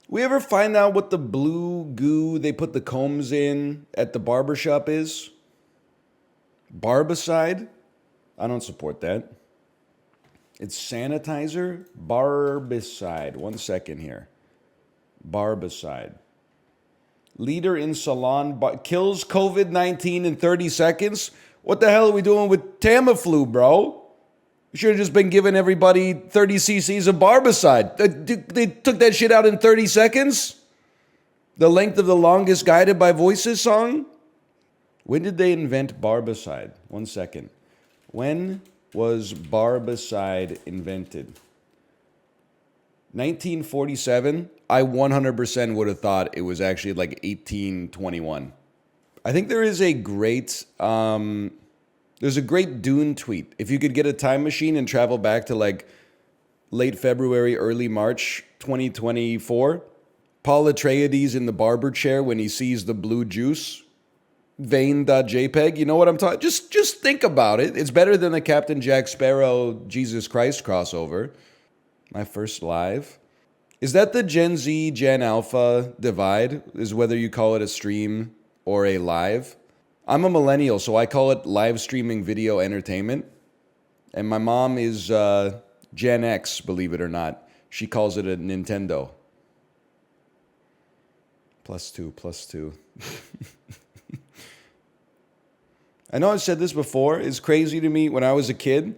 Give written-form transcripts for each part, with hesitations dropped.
We ever find out what the blue goo they put the combs in at the barbershop is? Barbicide? I don't support that. It's sanitizer? Barbicide. 1 second here. Barbicide. Leader in salon kills COVID-19 in 30 seconds? What the hell are we doing with Tamiflu, bro? We should have just been giving everybody 30 cc's of barbicide. They took that shit out in 30 seconds? The length of the longest Guided by Voices song? When did they invent barbicide? 1 second. When was barbicide invented? 1947? I 100% would have thought it was actually like 1821. I think there is a great, there's a great Dune tweet. If you could get a time machine and travel back to like late February, early March 2024, Paul Atreides in the barber chair when he sees the blue juice, vein.jpg, you know what I'm talking? Just think about it. It's better than the Captain Jack Sparrow Jesus Christ crossover. My first live. Is that the Gen Z, Gen Alpha divide? Is whether you call it a stream or a live? I'm a millennial, so I call it live streaming video entertainment. And my mom is Gen X, believe it or not. She calls it a Nintendo. +2. I know I've said this before. It's crazy to me. When I was a kid,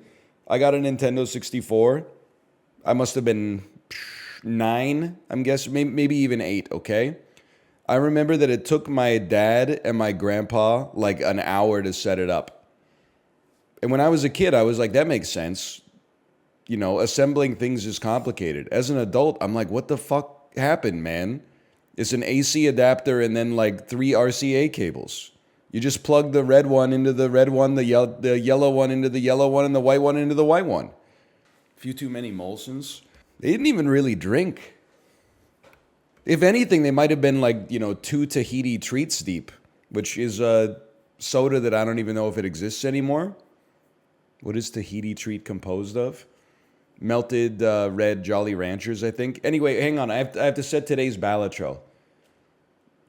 I got a Nintendo 64. I must have been 9, I'm guessing, maybe even 8, okay? I remember that it took my dad and my grandpa like an hour to set it up. And when I was a kid, I was like, that makes sense. You know, assembling things is complicated. As an adult, I'm like, what the fuck happened, man? It's an AC adapter and then like 3 RCA cables. You just plug the red one into the red one, the yellow one into the yellow one, and the white one into the white one. A few too many Molsons. They didn't even really drink. If anything, they might have been like, 2 Tahiti treats deep, which is a soda that I don't even know if it exists anymore. What is Tahiti treat composed of? Melted red Jolly Ranchers, I think. Anyway, hang on. I have to set today's Balatro.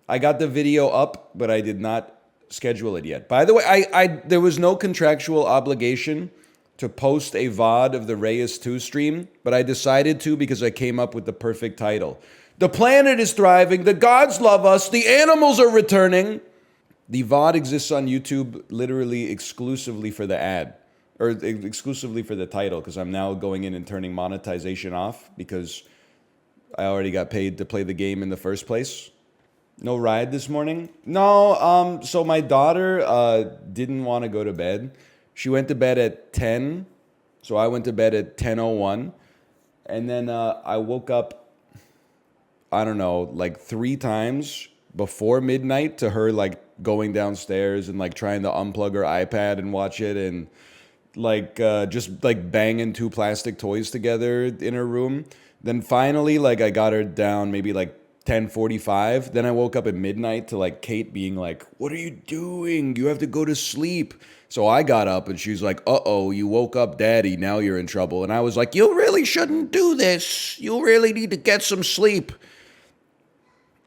I got the video up, but I did not schedule it yet. By the way, there was no contractual obligation to post a VOD of the Reyes 2 stream, but I decided to because I came up with the perfect title. The planet is thriving, the gods love us, the animals are returning. The VOD exists on YouTube literally exclusively for the ad, or exclusively for the title, because I'm now going in and turning monetization off because I already got paid to play the game in the first place. No ride this morning? No, so my daughter didn't want to go to bed. She went to bed at 10, so I went to bed at 10:01, and then I woke up, I don't know, like 3 times before midnight to her like going downstairs and like trying to unplug her iPad and watch it, and like just like banging 2 plastic toys together in her room. Then finally, like I got her down maybe like 10:45. Then I woke up at midnight to like Kate being like, "What are you doing? You have to go to sleep." So I got up and she's like, "Uh-oh, you woke up daddy, now you're in trouble." And I was like, "You really shouldn't do this. You really need to get some sleep."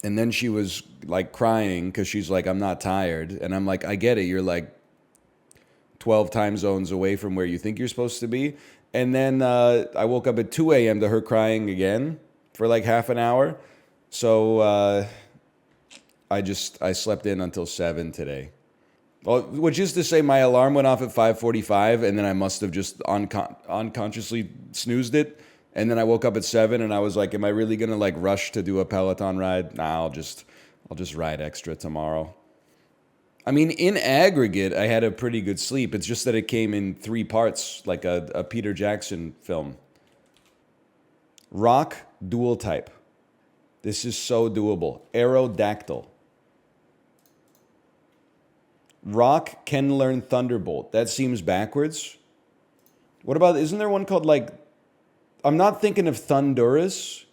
And then she was like crying because she's like, "I'm not tired." And I'm like, "I get it. You're like 12 time zones away from where you think you're supposed to be." And then I woke up at 2 a.m. to her crying again for like half an hour. So I slept in until 7 today. Well, which is to say my alarm went off at 5:45 and then I must have just unconsciously snoozed it. And then I woke up at 7 and I was like, am I really going to like rush to do a Peloton ride? Nah, I'll just ride extra tomorrow. I mean, in aggregate, I had a pretty good sleep. It's just that it came in 3 parts, like a Peter Jackson film. Rock dual type. This is so doable. Aerodactyl. Rock can learn Thunderbolt. That seems backwards. What about, isn't there one called like, I'm not thinking of Thundurus.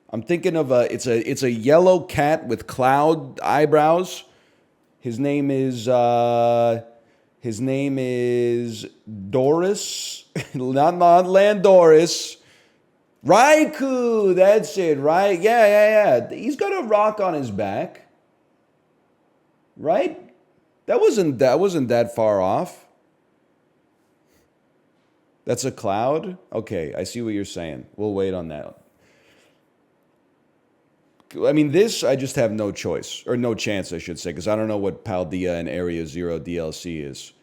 I'm thinking of it's a yellow cat with cloud eyebrows. His name is Doris, not Landoris. Raikou, that's it, right? Yeah. He's got a rock on his back. Right? That wasn't that far off. That's a cloud? Okay, I see what you're saying. We'll wait on that. I mean, this, I just have no choice. Or no chance, I should say, because I don't know what Paldea and Area Zero DLC is.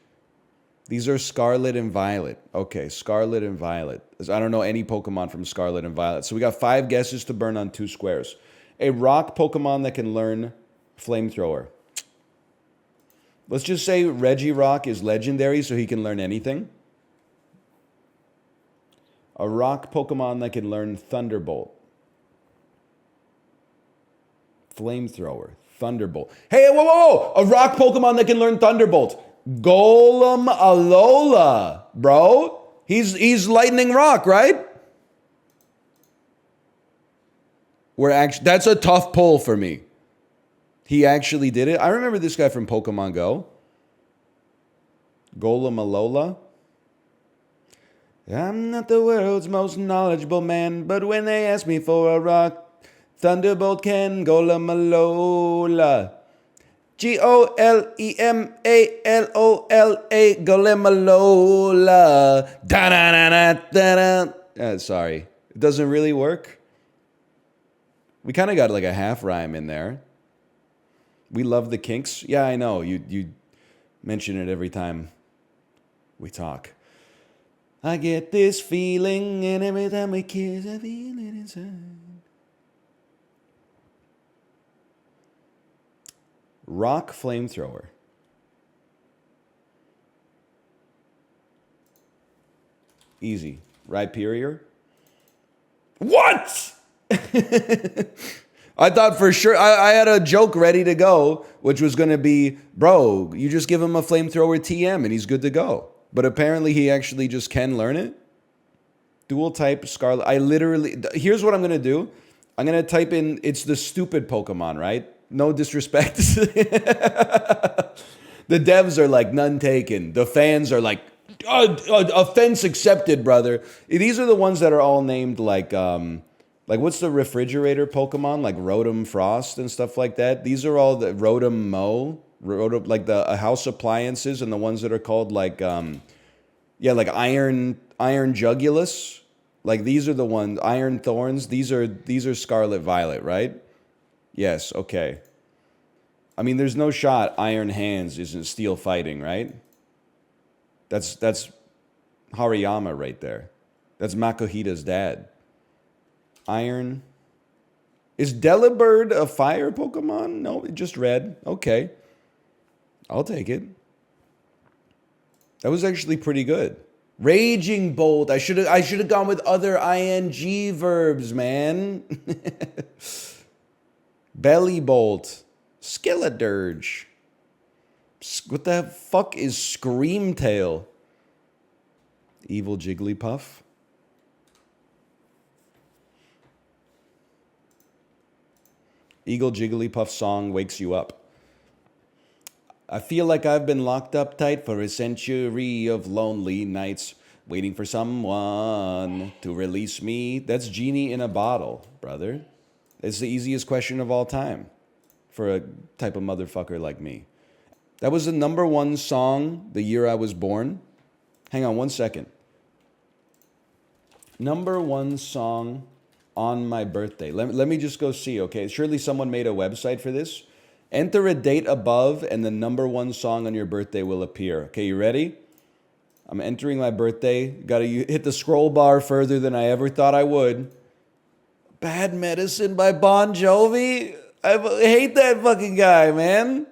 These are Scarlet and Violet. Okay, Scarlet and Violet. I don't know any Pokemon from Scarlet and Violet. So we got 5 guesses to burn on 2 squares. A rock Pokemon that can learn Flamethrower. Let's just say Regirock is legendary, so he can learn anything. A rock Pokemon that can learn Thunderbolt. Flamethrower. Thunderbolt. Hey, whoa! A rock Pokemon that can learn Thunderbolt. Golem Alola, bro. He's Lightning Rock, right? That's a tough pull for me. He actually did it. I remember this guy from Pokemon Go. Golem Alola. I'm not the world's most knowledgeable man, but when they ask me for a rock, Thunderbolt can Golem Alola. Golemalola. Golemalola. Da-da-da-da-da-da. Sorry. It doesn't really work. We kind of got like a half rhyme in there. We love the kinks. Yeah, I know. You mention it every time we talk. I get this feeling, and every time we kiss, I feel it inside. Rock Flamethrower. Easy. Rhyperior. What? I thought for sure, I had a joke ready to go, which was going to be, bro, you just give him a Flamethrower TM and he's good to go. But apparently he actually just can learn it. Dual type Scarlet. Here's what I'm going to do. I'm going to type in, it's the stupid Pokemon, right? No disrespect. The devs are like, none taken. The fans are like, offense accepted, brother. These are the ones that are all named like what's the refrigerator Pokemon? Like Rotom Frost and stuff like that. These are all the Rotom Mo, like the house appliances, and the ones that are called like, like Iron Jugulus. Like these are the ones, Iron Thorns. These are Scarlet Violet, right? Yes, okay. I mean, there's no shot Iron Hands isn't Steel Fighting, right? That's Hariyama right there. That's Makuhita's dad. Iron. Is Delibird a fire Pokemon? No, just red. Okay. I'll take it. That was actually pretty good. Raging Bolt. I should have gone with other ing verbs, man. Belly Bolt. Skeledirge. What the fuck is Screamtail? Evil Jigglypuff. Eagle Jigglypuff song wakes you up. I feel like I've been locked up tight for a century of lonely nights, waiting for someone to release me. That's Genie in a Bottle, brother. It's the easiest question of all time for a type of motherfucker like me. That was the #1 song the year I was born. Hang on 1 second. #1 song on my birthday. Let me just go see, okay? Surely someone made a website for this. Enter a date above and the #1 song on your birthday will appear. Okay, you ready? I'm entering my birthday. Gotta hit the scroll bar further than I ever thought I would. Bad Medicine by Bon Jovi? I hate that fucking guy, man.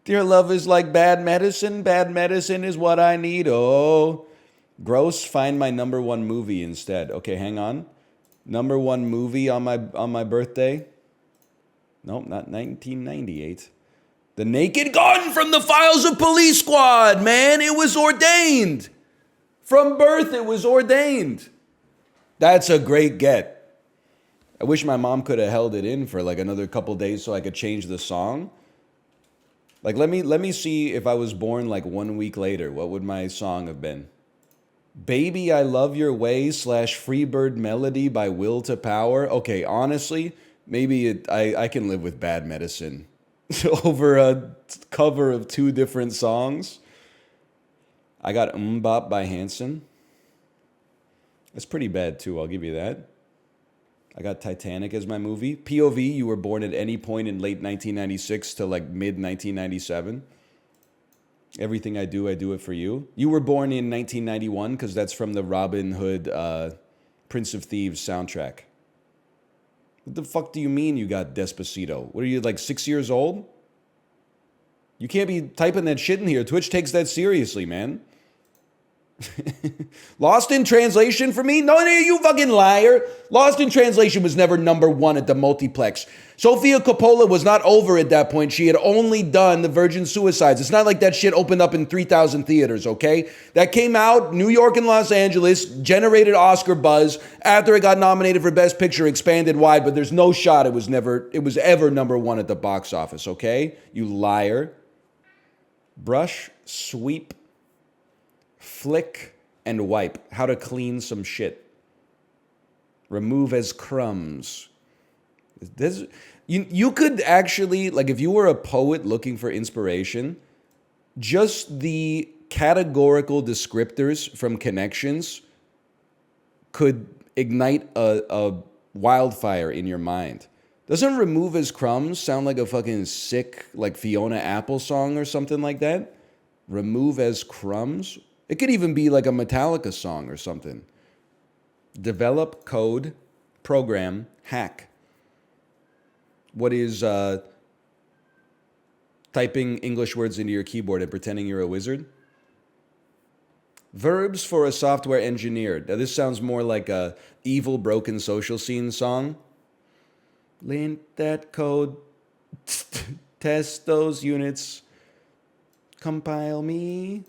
Dear love is like bad medicine. Bad medicine is what I need. Oh. Gross, find my #1 movie instead. Okay, hang on. #1 movie on my birthday. Nope, not 1998. The Naked Gun from the Files of Police Squad, man. It was ordained. From birth, it was ordained. That's a great get. I wish my mom could have held it in for like another couple days so I could change the song. Like, let me see if I was born like 1 week later. What would my song have been? Baby, I Love Your Way / Freebird Melody by Will to Power. Okay, honestly, maybe I can live with Bad Medicine over a cover of 2 different songs. I got Bop by Hanson. It's pretty bad too, I'll give you that. I got Titanic as my movie. POV, you were born at any point in late 1996 to like mid 1997. Everything I do it for you. You were born in 1991 because that's from the Robin Hood Prince of Thieves soundtrack. What the fuck do you mean you got Despacito? What are you, like 6 years old? You can't be typing that shit in here. Twitch takes that seriously, man. Lost in Translation for me? No, you fucking liar. Lost in Translation was never #1 at the multiplex. Sofia Coppola was not over at that point. She had only done The Virgin Suicides. It's not like that shit opened up in 3,000 theaters, okay? That came out, New York and Los Angeles, generated Oscar buzz. After it got nominated for Best Picture, expanded wide, but there's no shot it was ever #1 at the box office, okay? You liar. Brush, sweep, flick, and wipe. How to clean some shit. Remove as crumbs. You could actually, like if you were a poet looking for inspiration, just the categorical descriptors from connections could ignite a wildfire in your mind. Doesn't Remove as Crumbs sound like a fucking sick, like Fiona Apple song or something like that? Remove as Crumbs? It could even be like a Metallica song or something. Develop, code, program, hack. What is typing English words into your keyboard and pretending you're a wizard? Verbs for a software engineer. Now this sounds more like a evil broken social scene song. Lint that code, test those units, compile me.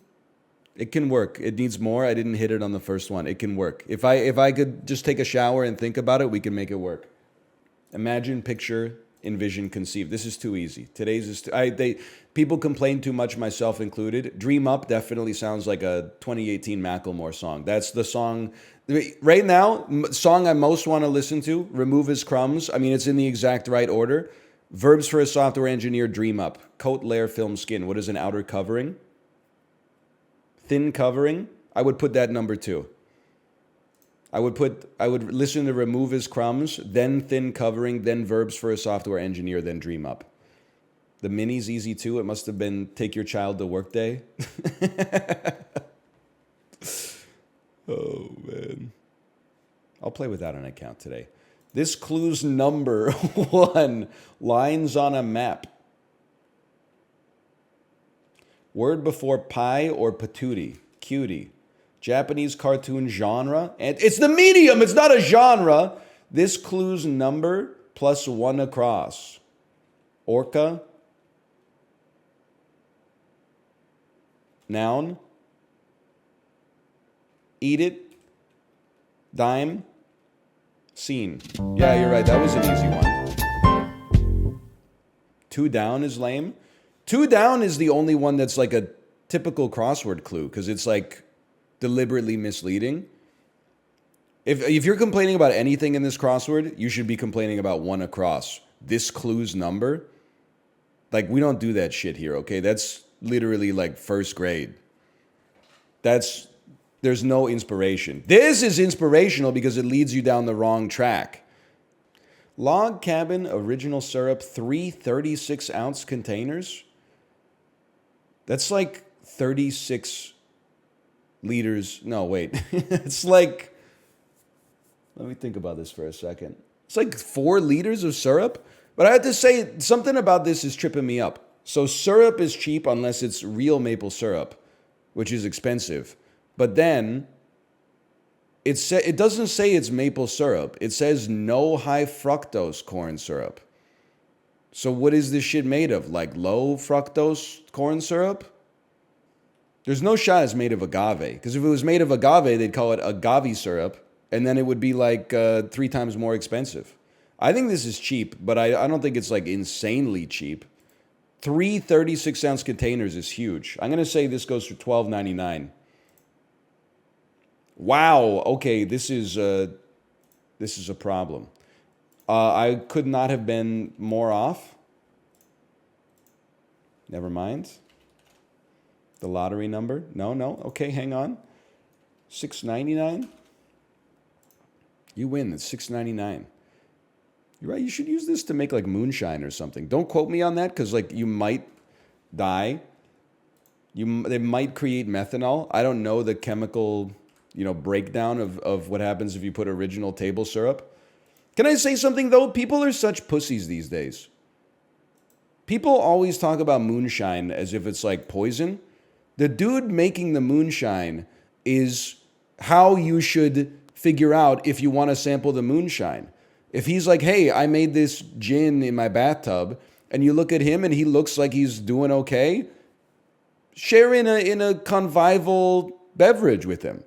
It can work. It needs more. I didn't hit it on the first one. It can work. If I could just take a shower and think about it, we can make it work. Imagine, picture, envision, conceive. This is too easy. Today's is people complain too much, myself included. Dream Up definitely sounds like a 2018 Macklemore song. That's the song right now. Song I most want to listen to. Remove as Crumbs. I mean, it's in the exact right order. Verbs for a software engineer. Dream Up. Coat, layer, film, skin. What is an outer covering? Thin covering. I would put that #2. I would listen to Remove as Crumbs, then Thin Covering, then Verbs for a Software Engineer, then Dream Up. The mini's easy too. It must have been Take Your Child to Work Day. Oh, man. I'll play without an account today. This clue's #1. Lines on a map. Word before pie or patootie. Cutie. Japanese cartoon genre. And it's the medium. It's not a genre. This clue's number +1 across. Orca. Noun. Eat it. Dime. Scene. Yeah, you're right. That was an easy one. 2 down is lame. 2 down is the only one that's like a typical crossword clue because it's like deliberately misleading. If you're complaining about anything in this crossword, you should be complaining about 1 across. This clue's number. Like, we don't do that shit here, okay? That's literally like first grade. There's no inspiration. This is inspirational because it leads you down the wrong track. Log Cabin Original Syrup, 3 36-ounce containers. That's like 36 liters. No, wait. It's like, let me think about this for a second. It's like 4 liters of syrup. But I have to say, something about this is tripping me up. So syrup is cheap unless it's real maple syrup, which is expensive. But then it doesn't say it's maple syrup. It says no high fructose corn syrup. So what is this shit made of? Like low fructose corn syrup? There's no shot it's made of agave. Because if it was made of agave, they'd call it agave syrup. And then it would be like 3 times more expensive. I think this is cheap, but I don't think it's like insanely cheap. 3 36-ounce containers is huge. I'm going to say this goes for $12.99. Wow. Okay, this is a problem. I could not have been more off. Never mind. The lottery number? No. Okay, hang on. $6.99. You win. It's $6.99. You're right. You should use this to make like moonshine or something. Don't quote me on that because like you might die. They might create methanol. I don't know the chemical, breakdown of what happens if you put original table syrup. Can I say something though? People are such pussies these days. People always talk about moonshine as if it's like poison. The dude making the moonshine is how you should figure out if you want to sample the moonshine. If he's like, hey, I made this gin in my bathtub, and you look at him and he looks like he's doing okay, share in a convivial beverage with him.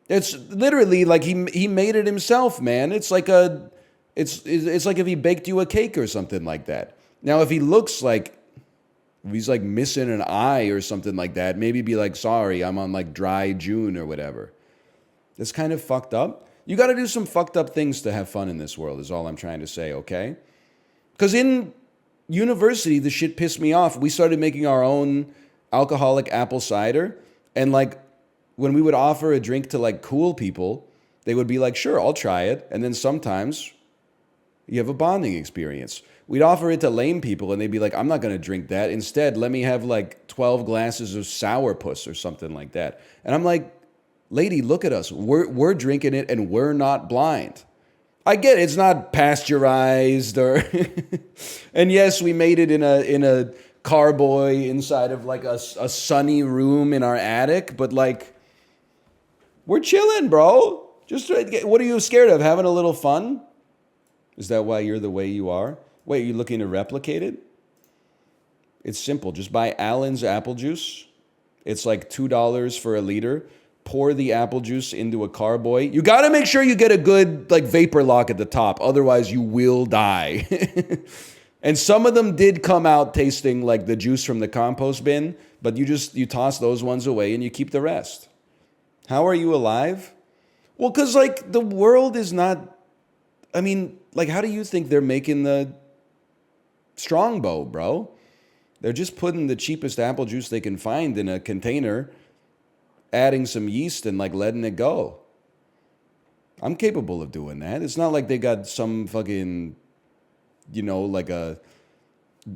It's literally like he made it himself, man. It's like it's like if he baked you a cake or something like that. Now, if he looks like he's like missing an eye or something like that, maybe be like, sorry, I'm on like dry June or whatever. It's kind of fucked up. You got to do some fucked up things to have fun in this world is all I'm trying to say, okay? Because in university, the shit pissed me off. We started making our own alcoholic apple cider. And like when we would offer a drink to like cool people, they would be like, sure, I'll try it. And then sometimes you have a bonding experience. We'd offer it to lame people and they'd be like, I'm not going to drink that. Instead, let me have like 12 glasses of sourpuss or something like that. And I'm like, lady, look at us. We're drinking it and we're not blind. I get it. It's not pasteurized or... And yes, we made it in a carboy inside of like a sunny room in our attic. But like, we're chilling, bro. Just what are you scared of? Having a little fun? Is that why you're the way you are? Wait, you looking to replicate it? It's simple. Just buy Allen's apple juice. It's like $2 for a liter. Pour the apple juice into a carboy. You got to make sure you get a good like vapor lock at the top. Otherwise, you will die. And some of them did come out tasting like the juice from the compost bin. But you toss those ones away and you keep the rest. How are you alive? Well, because like the world is not... I mean, like how do you think they're making the strongbow, bro? They're just putting the cheapest apple juice they can find in a container, adding some yeast and like letting it go. I'm capable of doing that. It's not like they got some fucking, like a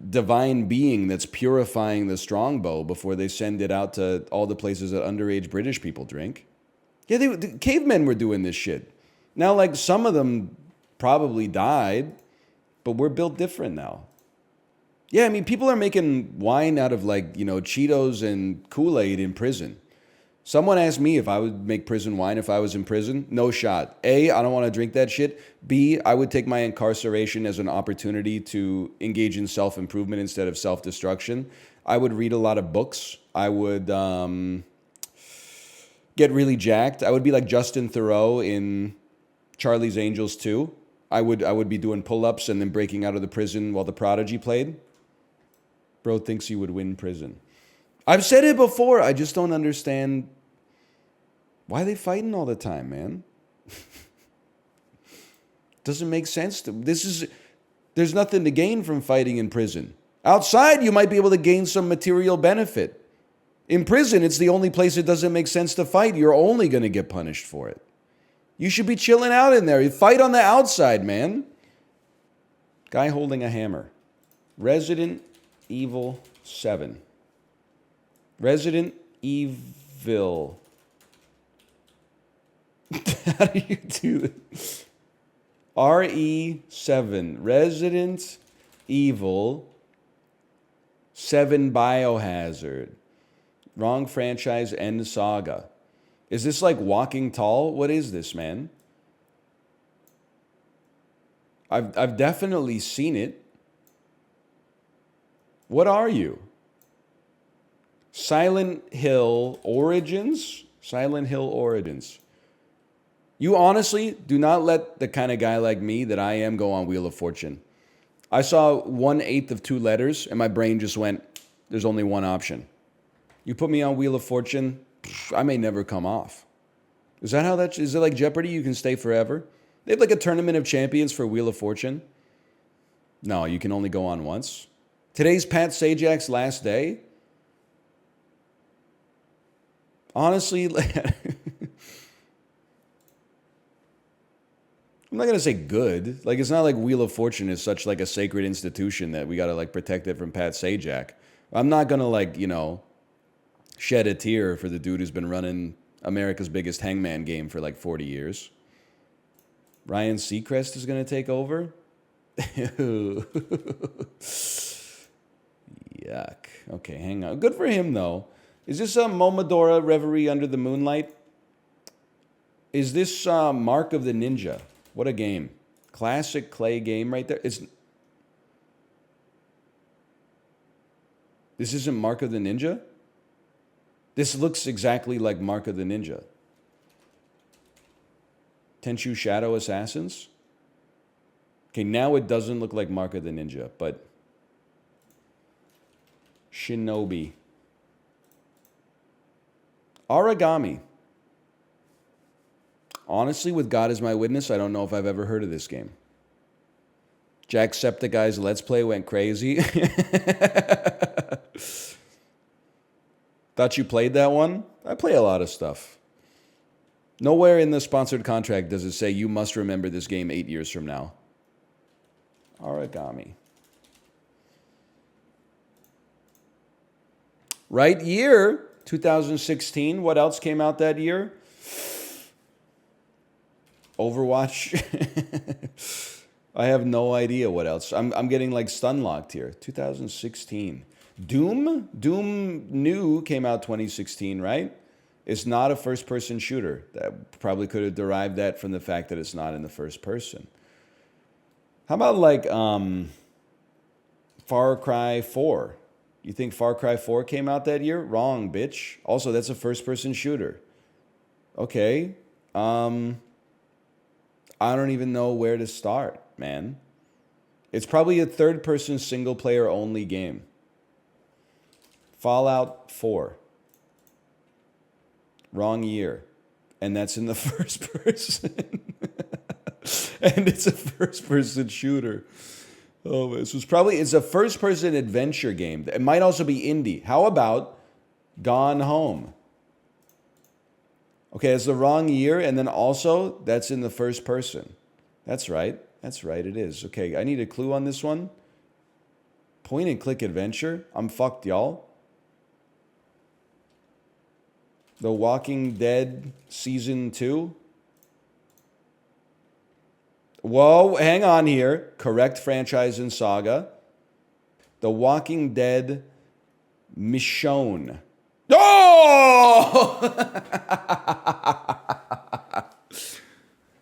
divine being that's purifying the strongbow before they send it out to all the places that underage British people drink. Yeah, the cavemen were doing this shit. Now, like some of them probably died, but we're built different now. Yeah, I mean, people are making wine out of like, Cheetos and Kool-Aid in prison. Someone asked me if I would make prison wine if I was in prison. No shot. A, I don't want to drink that shit. B, I would take my incarceration as an opportunity to engage in self-improvement instead of self-destruction. I would read a lot of books. I would get really jacked. I would be like Justin Theroux in Charlie's Angels 2. I would be doing pull-ups and then breaking out of the prison while The Prodigy played. Bro thinks he would win prison. I've said it before. I just don't understand why are they fighting all the time, man. Doesn't make sense. There's nothing to gain from fighting in prison. Outside, you might be able to gain some material benefit. In prison, it's the only place it doesn't make sense to fight. You're only going to get punished for it. You should be chilling out in there. You fight on the outside, man. Guy holding a hammer. Resident Evil 7. Resident Evil. How do you do this? RE7. Resident Evil 7 Biohazard. Wrong franchise, end saga. Is this like Walking Tall? What is this, man? I've definitely seen it. What are you? Silent Hill Origins? Silent Hill Origins. You honestly do not let the kind of guy like me that I am go on Wheel of Fortune. I saw 1/8 of 2 letters and my brain just went, there's only one option. You put me on Wheel of Fortune, I may never come off. Is that how that... Is it like Jeopardy? You can stay forever? They have like a tournament of champions for Wheel of Fortune. No, you can only go on once. Today's Pat Sajak's last day. Honestly, I'm not going to say good. Like, it's not like Wheel of Fortune is such like a sacred institution that we got to like protect it from Pat Sajak. I'm not going to like, you know, shed a tear for the dude who's been running America's biggest hangman game for like 40 years. Ryan Seacrest is going to take over. Yuck. Okay, hang on. Good for him, though. Is this a Momodora Reverie Under the Moonlight? Is this Mark of the Ninja? What a game. Classic clay game right there. This isn't Mark of the Ninja? This looks exactly like Mark of the Ninja. Tenchu Shadow Assassins? Okay, now it doesn't look like Mark of the Ninja, but... Shinobi. Origami. Honestly, with God as my witness, I don't know if I've ever heard of this game. Jacksepticeye's Let's Play went crazy. Thought you played that one? I play a lot of stuff. Nowhere in the sponsored contract does it say you must remember this game 8 years from now. Origami. Right year, 2016. What else came out that year? Overwatch. I have no idea what else. I'm getting like stun-locked here. 2016. Doom? Doom New came out 2016, right? It's not a first-person shooter. That probably could have derived that from the fact that it's not in the first person. How about like Far Cry 4? You think Far Cry 4 came out that year? Wrong, bitch. Also, that's a first-person shooter. Okay. I don't even know where to start, man. It's probably a third-person single-player only game. Fallout 4. Wrong year. And that's in the first person. And it's a first-person shooter. Oh, it's a first-person adventure game. It might also be indie. How about Gone Home? Okay, it's the wrong year, and then also, that's in the first person. That's right. That's right, it is. Okay, I need a clue on this one. Point-and-click adventure? I'm fucked, y'all. The Walking Dead Season 2? Whoa, hang on here. Correct franchise and saga. The Walking Dead Michonne. Oh!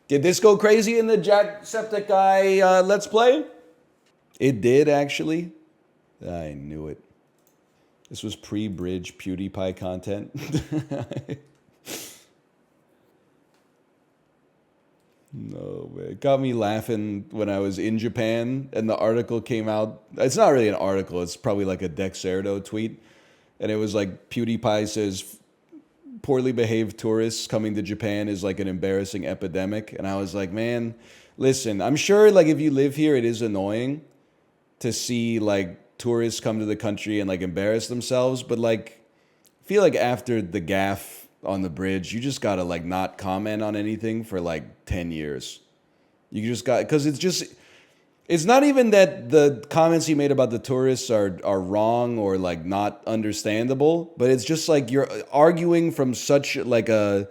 Did this go crazy in the Jacksepticeye Let's Play? It did, actually. I knew it. This was pre-bridge PewDiePie content. No, man. It got me laughing when I was in Japan and the article came out. It's not really an article. It's probably like a Dexerto tweet. And it was like PewDiePie says, poorly behaved tourists coming to Japan is like an embarrassing epidemic. And I was like, man, listen, I'm sure like if you live here, it is annoying to see like tourists come to the country and like embarrass themselves. But like, I feel like after the gaffe on the bridge, you just gotta like not comment on anything for like 10 years. You just got, because it's not even that the comments he made about the tourists are wrong or like not understandable, but it's just like you're arguing from such like a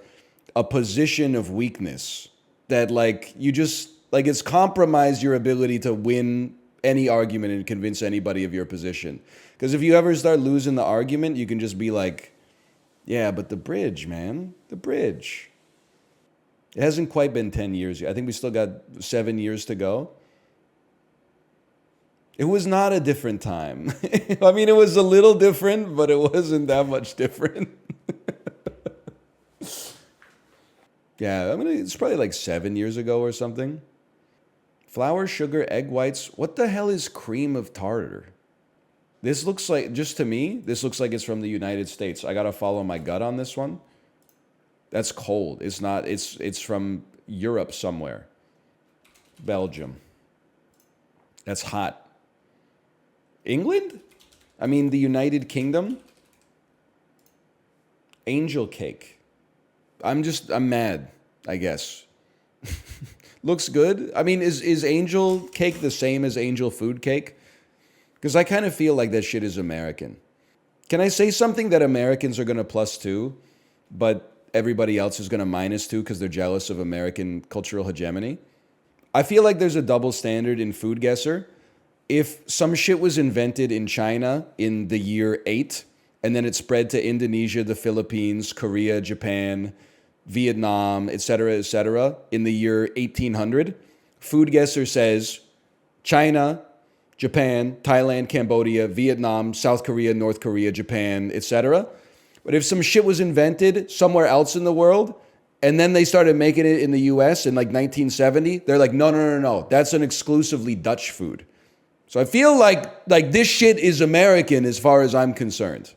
position of weakness that like you just like it's compromised your ability to win any argument and convince anybody of your position. Because if you ever start losing the argument, you can just be like, yeah, but the bridge, man, the bridge. It hasn't quite been 10 years yet. I think we still got 7 years to go. It was not a different time. I mean, it was a little different, but it wasn't that much different. Yeah, I mean, it's probably like 7 years ago or something. Flour, sugar, egg whites. What the hell is cream of tartar? This looks like, just to me, this looks like it's from the United States. I gotta follow my gut on this one. That's cold. It's not. It's from Europe somewhere. Belgium. That's hot. England? I mean, the United Kingdom? Angel cake. I'm mad, I guess. Looks good. I mean, is angel cake the same as angel food cake? Because I kind of feel like that shit is American. Can I say something that Americans are going to +2, but everybody else is going to -2 because they're jealous of American cultural hegemony? I feel like there's a double standard in FoodGuessr. If some shit was invented in China in the year 8, and then it spread to Indonesia, the Philippines, Korea, Japan, Vietnam, etc., in the year 1800, FoodGuessr says China, Japan, Thailand, Cambodia, Vietnam, South Korea, North Korea, Japan, etc. But if some shit was invented somewhere else in the world, and then they started making it in the US in like 1970, they're like, no, that's an exclusively Dutch food. So I feel like this shit is American as far as I'm concerned.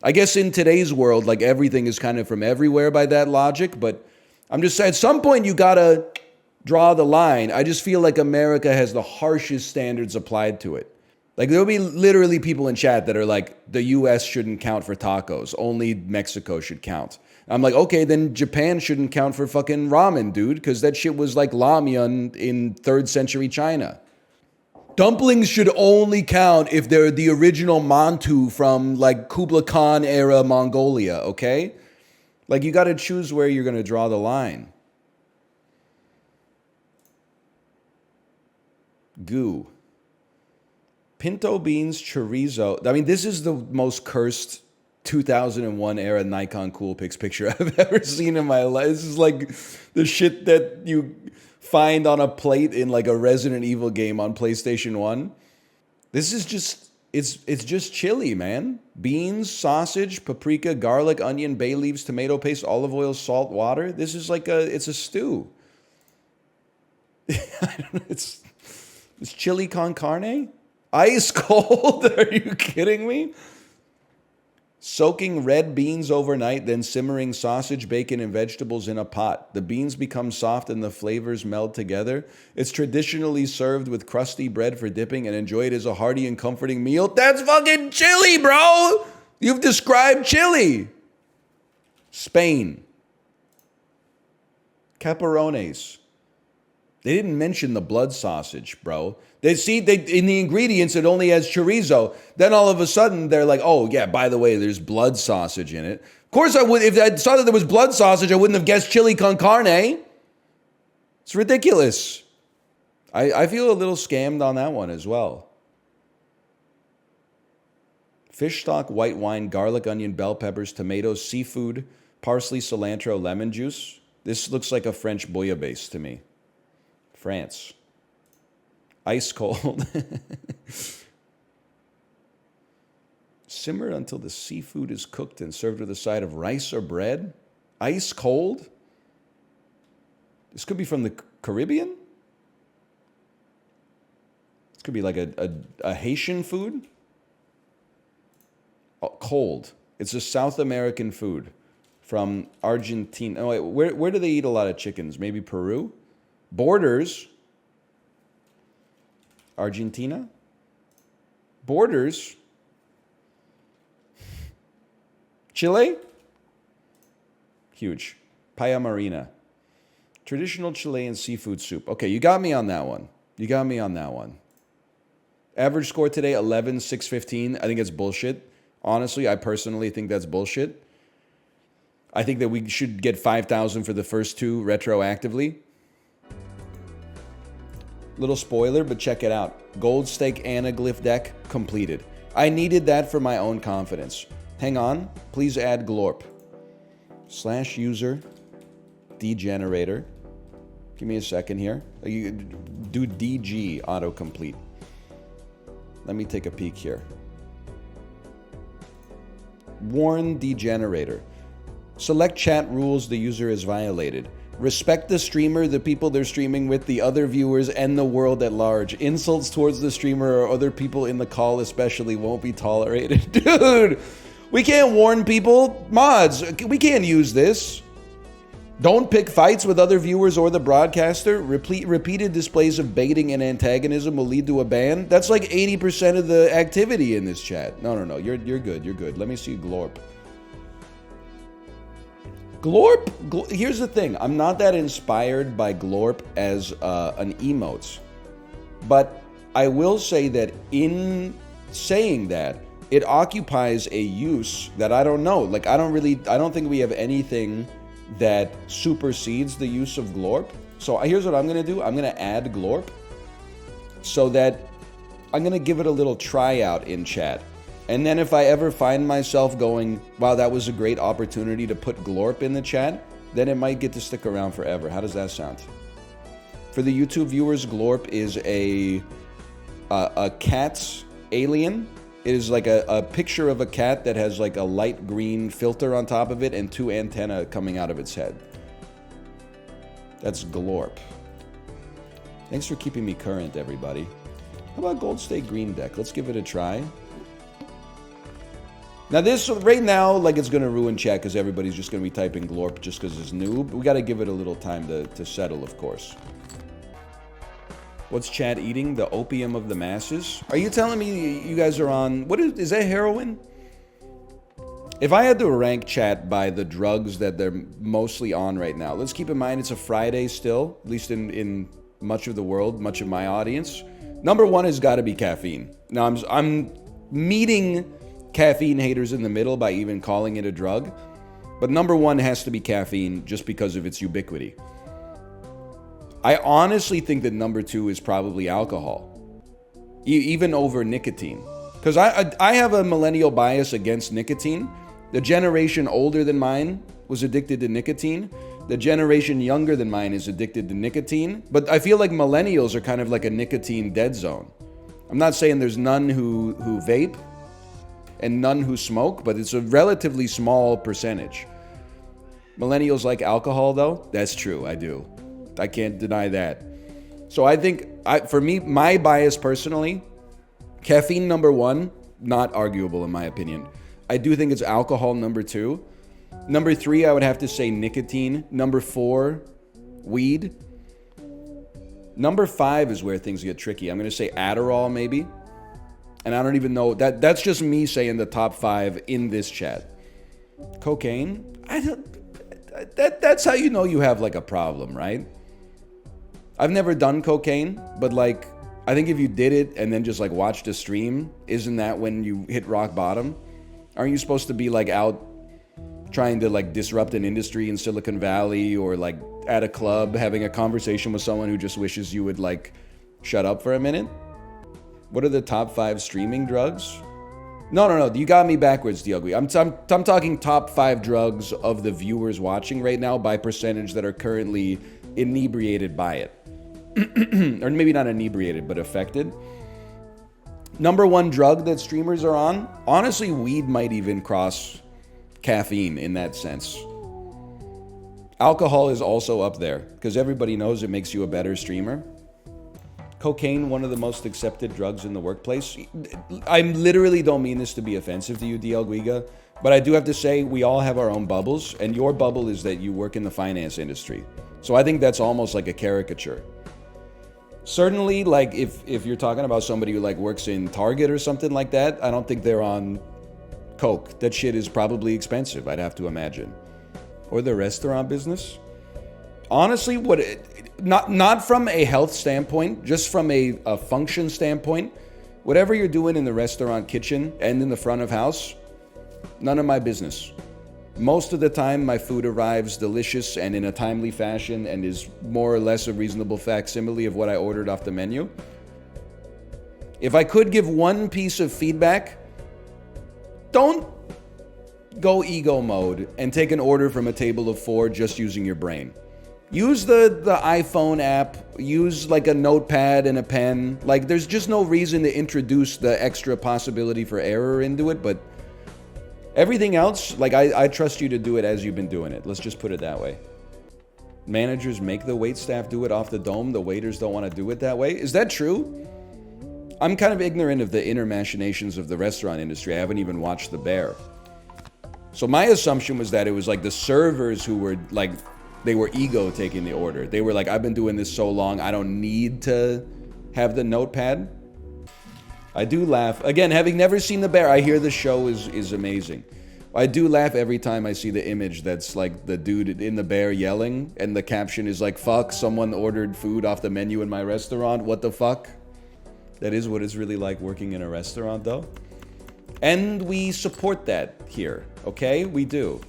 I guess in today's world, like everything is kind of from everywhere by that logic, but I'm just saying at some point you gotta draw the line. I just feel like America has the harshest standards applied to it. Like there'll be literally people in chat that are like, the US shouldn't count for tacos, only Mexico should count. I'm like, okay, then Japan shouldn't count for fucking ramen, dude, because that shit was like ramyun in 3rd century China. Dumplings should only count if they're the original mantu from like Kublai Khan era Mongolia, okay? Like you got to choose where you're going to draw the line. Goo. Pinto beans, chorizo. I mean, this is the most cursed 2001 era Nikon Coolpix picture I've ever seen in my life. This is like the shit that you find on a plate in like a Resident Evil game on PlayStation 1. This is just, it's just chili, man. Beans, sausage, paprika, garlic, onion, bay leaves, tomato paste, olive oil, salt, water. This is like it's a stew. I don't know, it's chili con carne? Ice cold? Are you kidding me? Soaking red beans overnight, then simmering sausage, bacon, and vegetables in a pot. The beans become soft and the flavors meld together. It's traditionally served with crusty bread for dipping and enjoyed as a hearty and comforting meal. That's fucking chili, bro! You've described chili. Spain. Caperones. They didn't mention the blood sausage, bro. They in the ingredients, it only has chorizo. Then all of a sudden, they're like, oh, yeah, by the way, there's blood sausage in it. Of course I would. If I saw that there was blood sausage, I wouldn't have guessed chili con carne. It's ridiculous. I feel a little scammed on that one as well. Fish stock, white wine, garlic, onion, bell peppers, tomatoes, seafood, parsley, cilantro, lemon juice. This looks like a French bouillabaisse to me. France. Ice cold. Simmer until the seafood is cooked and served with a side of rice or bread. Ice cold? This could be from the Caribbean? This could be like a Haitian food? Oh, cold. It's a South American food from Argentina. Oh, wait, where do they eat a lot of chickens? Maybe Peru? Borders. Argentina? Borders. Chile? Huge. Paella marina. Traditional Chilean seafood soup. Okay, you got me on that one. You got me on that one. Average score today, 11,615. I think it's bullshit. Honestly, I personally think that's bullshit. I think that we should get 5,000 for the first two retroactively. Little spoiler, but check it out. Gold Stake Anaglyph deck completed. I needed that for my own confidence. Hang on. Please add Glorp. /user degenerator. Give me a second here. You do DG autocomplete. Let me take a peek here. Warn degenerator. Select chat rules the user has violated. Respect the streamer, the people they're streaming with, the other viewers, and the world at large. Insults towards the streamer or other people in the call especially won't be tolerated. Dude, we can't warn people. Mods, we can't use this. Don't pick fights with other viewers or the broadcaster. Repeated displays of baiting and antagonism will lead to a ban. That's like 80% of the activity in this chat. No. You're good. You're good. Let me see Glorp. Glorp? Here's the thing. I'm not that inspired by Glorp as an emotes. But I will say that in saying that, it occupies a use that I don't know. Like, I don't think we have anything that supersedes the use of Glorp. So here's what I'm going to do. I'm going to add Glorp so that I'm going to give it a little tryout in chat. And then if I ever find myself going, wow, that was a great opportunity to put Glorp in the chat, then it might get to stick around forever. How does that sound? For the YouTube viewers, Glorp is a cat's alien. It is like a picture of a cat that has like a light green filter on top of it and 2 antennae coming out of its head. That's Glorp. Thanks for keeping me current, everybody. How about Gold State Green Deck? Let's give it a try. Now this, right now, like it's going to ruin chat because everybody's just going to be typing Glorp just because it's new. But we got to give it a little time to settle, of course. What's chat eating? The opium of the masses? Are you telling me you guys are on... What is that heroin? If I had to rank chat by the drugs that they're mostly on right now, let's keep in mind it's a Friday still, at least in much of the world, much of my audience. Number one has got to be caffeine. Now, I'm meeting caffeine haters in the middle by even calling it a drug. But number one has to be caffeine just because of its ubiquity. I honestly think that number two is probably alcohol, even over nicotine. Because I have a millennial bias against nicotine. The generation older than mine was addicted to nicotine. The generation younger than mine is addicted to nicotine. But I feel like millennials are kind of like a nicotine dead zone. I'm not saying there's none who vape and none who smoke, but it's a relatively small percentage. Millennials like alcohol, though? That's true, I do. I can't deny that. So I think, for me, my bias personally, caffeine number one, not arguable in my opinion. I do think it's alcohol number two. Number three, I would have to say nicotine. Number four, weed. Number five is where things get tricky. I'm going to say Adderall maybe. And I don't even know, that's just me saying the top five in this chat. Cocaine? That's how you know you have like a problem, right? I've never done cocaine, but like, I think if you did it and then just like watched a stream, isn't that when you hit rock bottom? Aren't you supposed to be like out trying to like disrupt an industry in Silicon Valley or like at a club having a conversation with someone who just wishes you would like shut up for a minute? What are the top five streaming drugs? No, you got me backwards, Diogui. I'm talking top five drugs of the viewers watching right now by percentage that are currently inebriated by it. Or maybe not inebriated, but affected. Number one drug that streamers are on, honestly, weed might even cross caffeine in that sense. Alcohol is also up there, because everybody knows it makes you a better streamer. Cocaine, one of the most accepted drugs in the workplace. I literally don't mean this to be offensive to you, DL Guiga, but I do have to say we all have our own bubbles, and your bubble is that you work in the finance industry. So I think that's almost like a caricature. Certainly, like if you're talking about somebody who like works in Target or something like that, I don't think they're on coke. That shit is probably expensive, I'd have to imagine. Or the restaurant business. Honestly, not from a health standpoint, just from a function standpoint, whatever you're doing in the restaurant kitchen and in the front of house, none of my business. Most of the time, my food arrives delicious and in a timely fashion and is more or less a reasonable facsimile of what I ordered off the menu. If I could give one piece of feedback, don't go ego mode and take an order from a table of four just using your brain. Use the iPhone app, use like a notepad and a pen. Like, there's just no reason to introduce the extra possibility for error into it, but everything else, like, I trust you to do it as you've been doing it. Let's just put it that way. Managers make the waitstaff do it off the dome. The waiters don't want to do it that way. Is that true? I'm kind of ignorant of the inner machinations of the restaurant industry. I haven't even watched The Bear. So my assumption was that it was like the servers who were like They were ego taking the order. They were like, I've been doing this so long, I don't need to have the notepad. I do laugh. Again, having never seen the bear, I hear the show is amazing. I do laugh every time I see the image that's like the dude in the bear yelling, and the caption is like, fuck, someone ordered food off the menu in my restaurant, what the fuck? That is what it's really like working in a restaurant, though. And we support that here, okay? We do.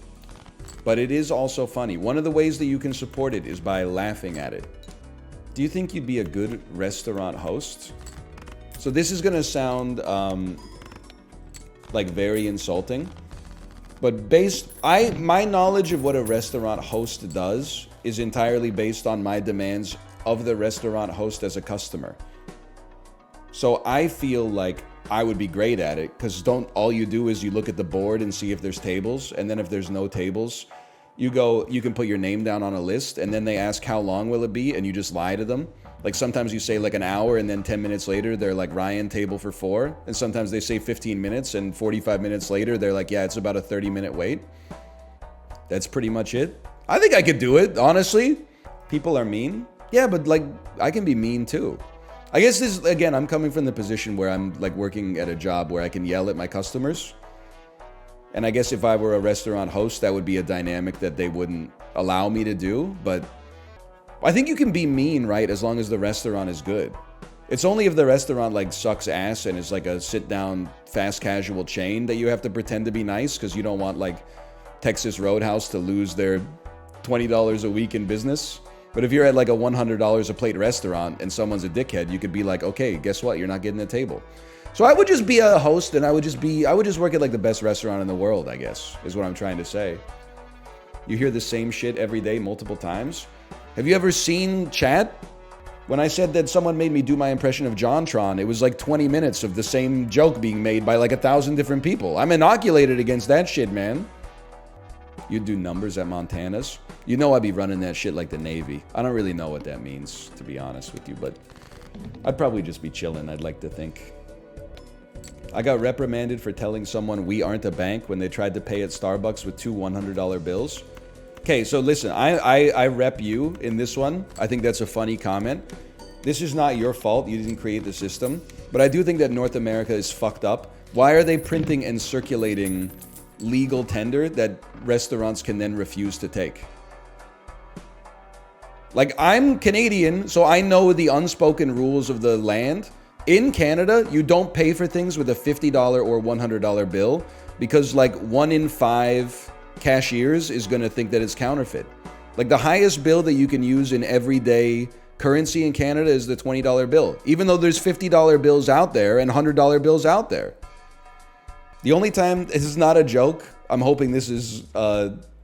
But it is also funny. One of the ways that you can support it is by laughing at it. Do you think you'd be a good restaurant host? So this is gonna sound like very insulting, but my knowledge of what a restaurant host does is entirely based on my demands of the restaurant host as a customer. So I feel like I would be great at it, because all you do is you look at the board and see if there's tables, and then if there's no tables, you can put your name down on a list, and then they ask how long will it be, and you just lie to them. Like sometimes you say like an hour, and then 10 minutes later they're like, Ryan, table for 4. And sometimes they say 15 minutes, and 45 minutes later they're like, yeah, it's about a 30-minute wait. That's pretty much it. I think I could do it, honestly. People are mean. Yeah, but like, I can be mean too. I guess this, again, I'm coming from the position where I'm like working at a job where I can yell at my customers. And I guess if I were a restaurant host, that would be a dynamic that they wouldn't allow me to do. But I think you can be mean, right, as long as the restaurant is good. It's only if the restaurant like sucks ass and is like a sit-down, fast casual chain that you have to pretend to be nice, because you don't want like Texas Roadhouse to lose their $20 a week in business. But if you're at like a $100 a plate restaurant and someone's a dickhead, you could be like, okay, guess what? You're not getting a table. So I would just be a host, and I would just work at like the best restaurant in the world, I guess, is what I'm trying to say. You hear the same shit every day, multiple times. Have you ever seen chat? When I said that someone made me do my impression of JonTron, it was like 20 minutes of the same joke being made by like 1,000 different people. I'm inoculated against that shit, man. You'd do numbers at Montana's? You know I'd be running that shit like the Navy. I don't really know what that means, to be honest with you, but I'd probably just be chilling, I'd like to think. I got reprimanded for telling someone we aren't a bank when they tried to pay at Starbucks with 2 $100 bills. Okay, so listen, I rep you in this one. I think that's a funny comment. This is not your fault. You didn't create the system. But I do think that North America is fucked up. Why are they printing and circulating legal tender that restaurants can then refuse to take? Like, I'm Canadian, so I know the unspoken rules of the land. In Canada, you don't pay for things with a $50 or $100 bill because like 1 in 5 cashiers is going to think that it's counterfeit. Like the highest bill that you can use in everyday currency in Canada is the $20 bill, even though there's $50 bills out there and $100 bills out there. The only time, this is not a joke, I'm hoping this is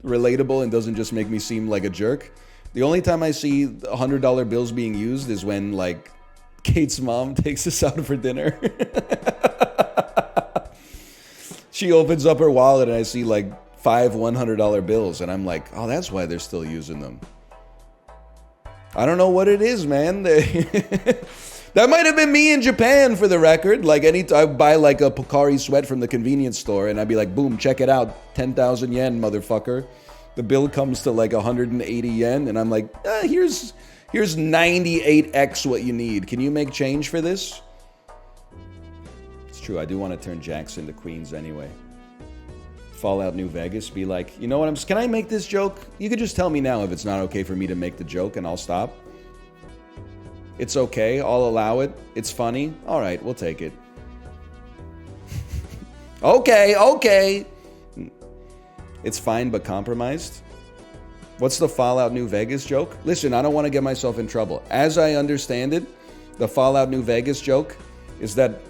relatable and doesn't just make me seem like a jerk. The only time I see $100 bills being used is when like Kate's mom takes us out for dinner. She opens up her wallet and I see like 5 $100 bills and I'm like, oh, that's why they're still using them. I don't know what it is, man. That might have been me in Japan, for the record. Like I buy like a Pocari sweat from the convenience store and I'd be like, boom, check it out, 10,000 yen, motherfucker. The bill comes to like 180 yen and I'm like, here's 98x what you need. Can you make change for this? It's true, I do want to turn Jacks into queens anyway. Fallout New Vegas, be like, you know what, can I make this joke? You could just tell me now if it's not okay for me to make the joke and I'll stop. It's okay, I'll allow it. It's funny. All right, we'll take it. Okay. It's fine but compromised. What's the Fallout New Vegas joke? Listen, I don't want to get myself in trouble. As I understand it, the Fallout New Vegas joke is that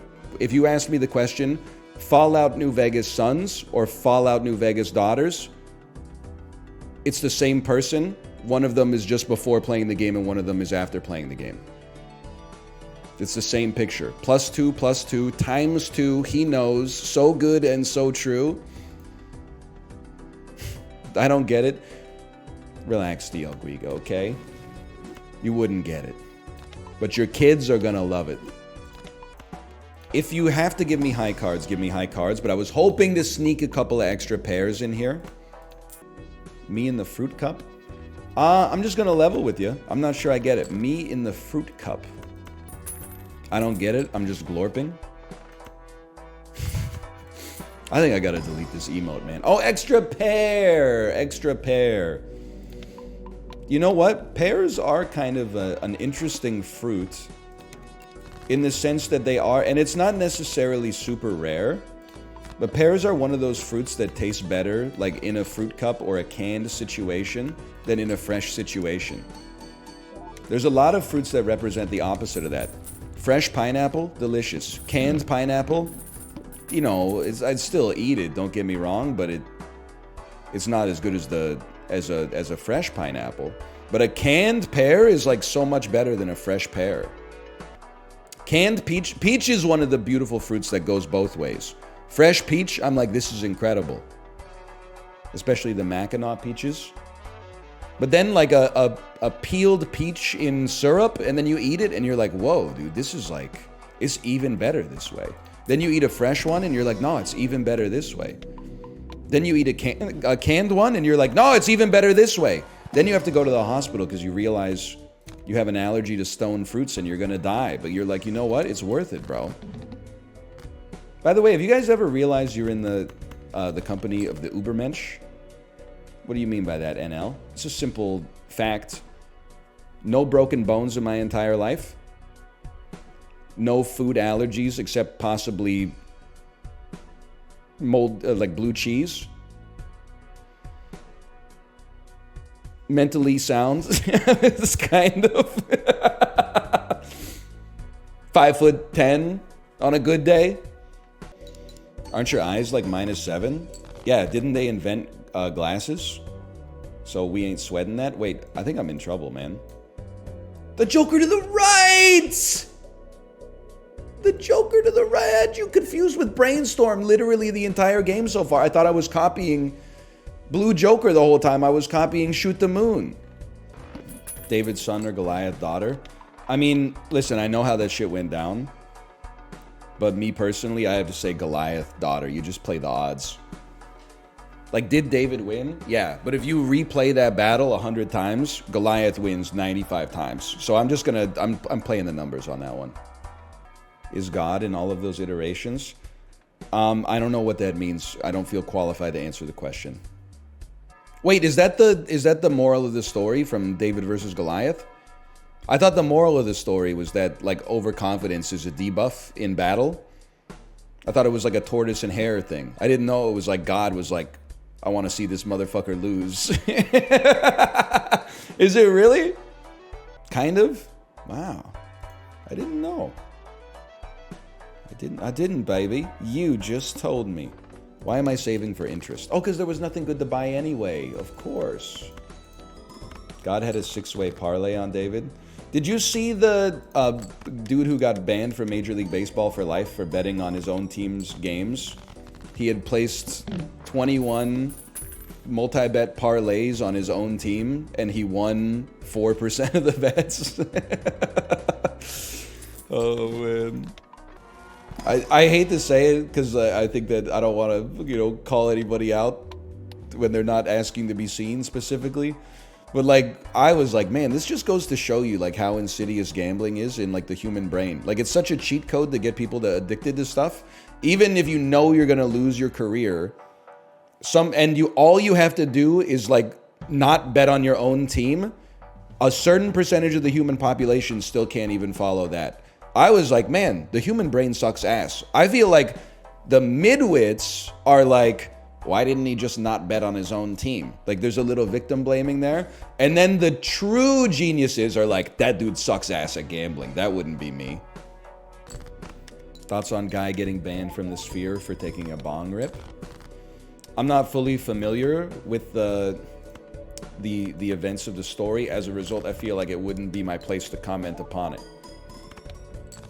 if you ask me the question, Fallout New Vegas sons or Fallout New Vegas daughters, it's the same person. One of them is just before playing the game and one of them is after playing the game. It's the same picture. +2 times 2. He knows. So good and so true. I don't get it. Relax, Dio Guigo, okay? You wouldn't get it. But your kids are gonna love it. If you have to give me high cards, give me high cards. But I was hoping to sneak a couple of extra pairs in here. Me and the fruit cup. I'm just gonna level with you. I'm not sure I get it. Me in the fruit cup. I don't get it. I'm just glorping. I think I gotta delete this emote, man. Oh, extra pear! Extra pear. You know what? Pears are kind of an interesting fruit in the sense that they are, and it's not necessarily super rare, but pears are one of those fruits that taste better like in a fruit cup or a canned situation than in a fresh situation. There's a lot of fruits that represent the opposite of that. Fresh pineapple, delicious. Canned pineapple, you know, I'd still eat it, don't get me wrong, but it's not as good as a fresh pineapple. But a canned pear is like so much better than a fresh pear. Canned peach. Peach is one of the beautiful fruits that goes both ways. Fresh peach, I'm like, this is incredible. Especially the Mackinac peaches. But then like a peeled peach in syrup, and then you eat it and you're like, whoa, dude, this is like, it's even better this way. Then you eat a fresh one and you're like, no, it's even better this way. Then you eat a canned one and you're like, no, it's even better this way. Then you have to go to the hospital because you realize you have an allergy to stone fruits and you're gonna die. But you're like, you know what? It's worth it, bro. By the way, have you guys ever realized you're in the company of the Übermensch? What do you mean by that, NL? It's a simple fact. No broken bones in my entire life. No food allergies except possibly mold, like blue cheese. Mentally sound. It's kind of 5'10" on a good day. Aren't your eyes like -7? Yeah, didn't they invent glasses? So we ain't sweating that? Wait, I think I'm in trouble, man. The Joker to the right! The Joker to the right! I had you confused with Brainstorm literally the entire game so far. I thought I was copying Blue Joker the whole time. I was copying Shoot the Moon. David's son or Goliath daughter? I mean, listen, I know how that shit went down. But me personally, I have to say Goliath daughter. You just play the odds. Like, did David win? Yeah, but if you replay that battle 100 times, Goliath wins 95 times. So I'm just gonna, I'm playing the numbers on that one. Is God in all of those iterations? I don't know what that means. I don't feel qualified to answer the question. Wait, is that the moral of the story from David versus Goliath? I thought the moral of the story was that, like, overconfidence is a debuff in battle. I thought it was like a tortoise and hare thing. I didn't know it was like God was like, I want to see this motherfucker lose. Is it really? Kind of? Wow. I didn't know. I didn't, baby. You just told me. Why am I saving for interest? Oh, because there was nothing good to buy anyway. Of course. God had a 6-way parlay on David. Did you see the dude who got banned from Major League Baseball for life for betting on his own team's games? He had placed 21 multi-bet parlays on his own team, and he won 4% of the bets. Oh, man. I hate to say it because I think that I don't want to, you know, call anybody out when they're not asking to be seen specifically. But, like, I was like, man, this just goes to show you, like, how insidious gambling is in, like, the human brain. Like, it's such a cheat code to get people to addicted to stuff. Even if you know you're going to lose your career, all you have to do is, like, not bet on your own team. A certain percentage of the human population still can't even follow that. I was like, man, the human brain sucks ass. I feel like the midwits are like, why didn't he just not bet on his own team? Like, there's a little victim blaming there. And then the true geniuses are like, that dude sucks ass at gambling. That wouldn't be me. Thoughts on guy getting banned from the sphere for taking a bong rip? I'm not fully familiar with the events of the story. As a result, I feel like it wouldn't be my place to comment upon it.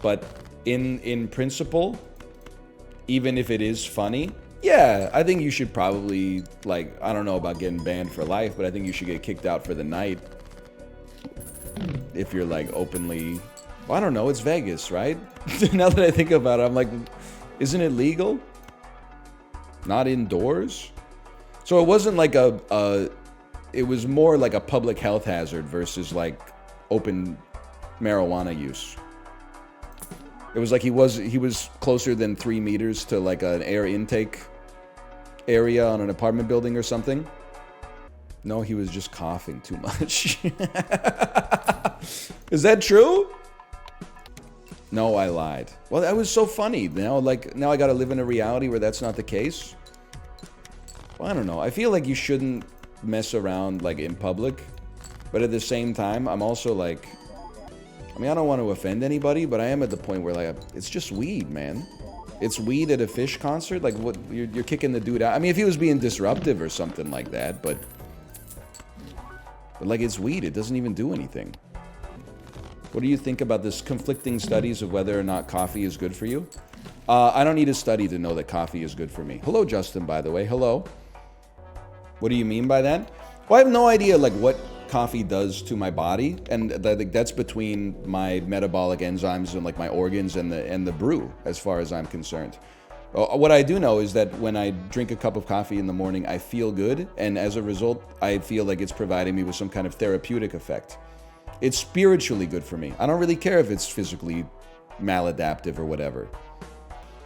But in principle, even if it is funny, yeah, I think you should probably, like, I don't know about getting banned for life, but I think you should get kicked out for the night. If you're, like, openly, well, I don't know, it's Vegas, right? Now that I think about it, I'm like, isn't it legal? Not indoors? So it wasn't like it was more like a public health hazard versus like open marijuana use. It was like he was closer than 3 meters to like an air intake area on an apartment building or something. No, he was just coughing too much. Is that true? No, I lied. Well, that was so funny. Now I gotta live in a reality where that's not the case. Well, I don't know. I feel like you shouldn't mess around like in public, but at the same time, I'm also like, I mean, I don't want to offend anybody, but I am at the point where like it's just weed, man. It's weed at a Fish concert. Like, what? You're kicking the dude out. I mean, if he was being disruptive or something like that, but like it's weed. It doesn't even do anything. What do you think about this conflicting studies of whether or not coffee is good for you? I don't need a study to know that coffee is good for me. Hello, Justin, by the way. Hello. What do you mean by that? Well, I have no idea like what coffee does to my body, and that's between my metabolic enzymes and like my organs and the brew, as far as I'm concerned. What I do know is that when I drink a cup of coffee in the morning, I feel good, and as a result, I feel like it's providing me with some kind of therapeutic effect. It's spiritually good for me. I don't really care if it's physically maladaptive or whatever.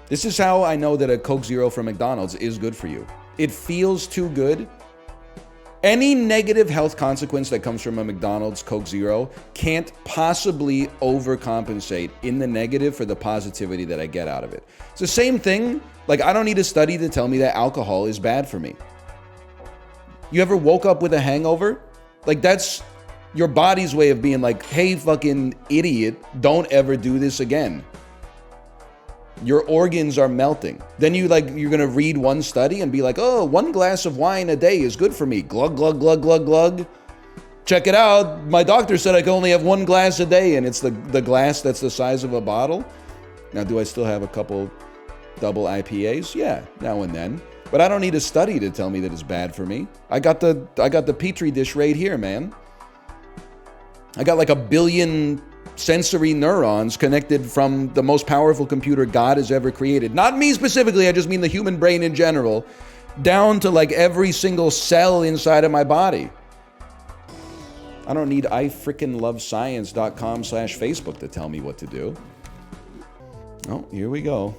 This is how I know that a Coke Zero from McDonald's is good for you. It feels too good. Any negative health consequence that comes from a McDonald's Coke Zero can't possibly overcompensate in the negative for the positivity that I get out of it. It's the same thing. Like, I don't need a study to tell me that alcohol is bad for me. You ever woke up with a hangover? Like, that's your body's way of being like, hey, fucking idiot, don't ever do this again. Your organs are melting. Then you're gonna read one study and be like, oh, 1 glass of wine a day is good for me. Glug, glug, glug, glug, glug. Check it out. My doctor said I can only have 1 glass a day, and it's the glass that's the size of a bottle. Now, do I still have a couple double IPAs? Yeah, now and then. But I don't need a study to tell me that it's bad for me. I got the Petri dish right here, man. I got like 1 billion sensory neurons connected from the most powerful computer God has ever created. Not me specifically, I just mean the human brain in general, down to like every single cell inside of my body. I don't need ifrickinlovescience.com/Facebook to tell me what to do. Oh, here we go.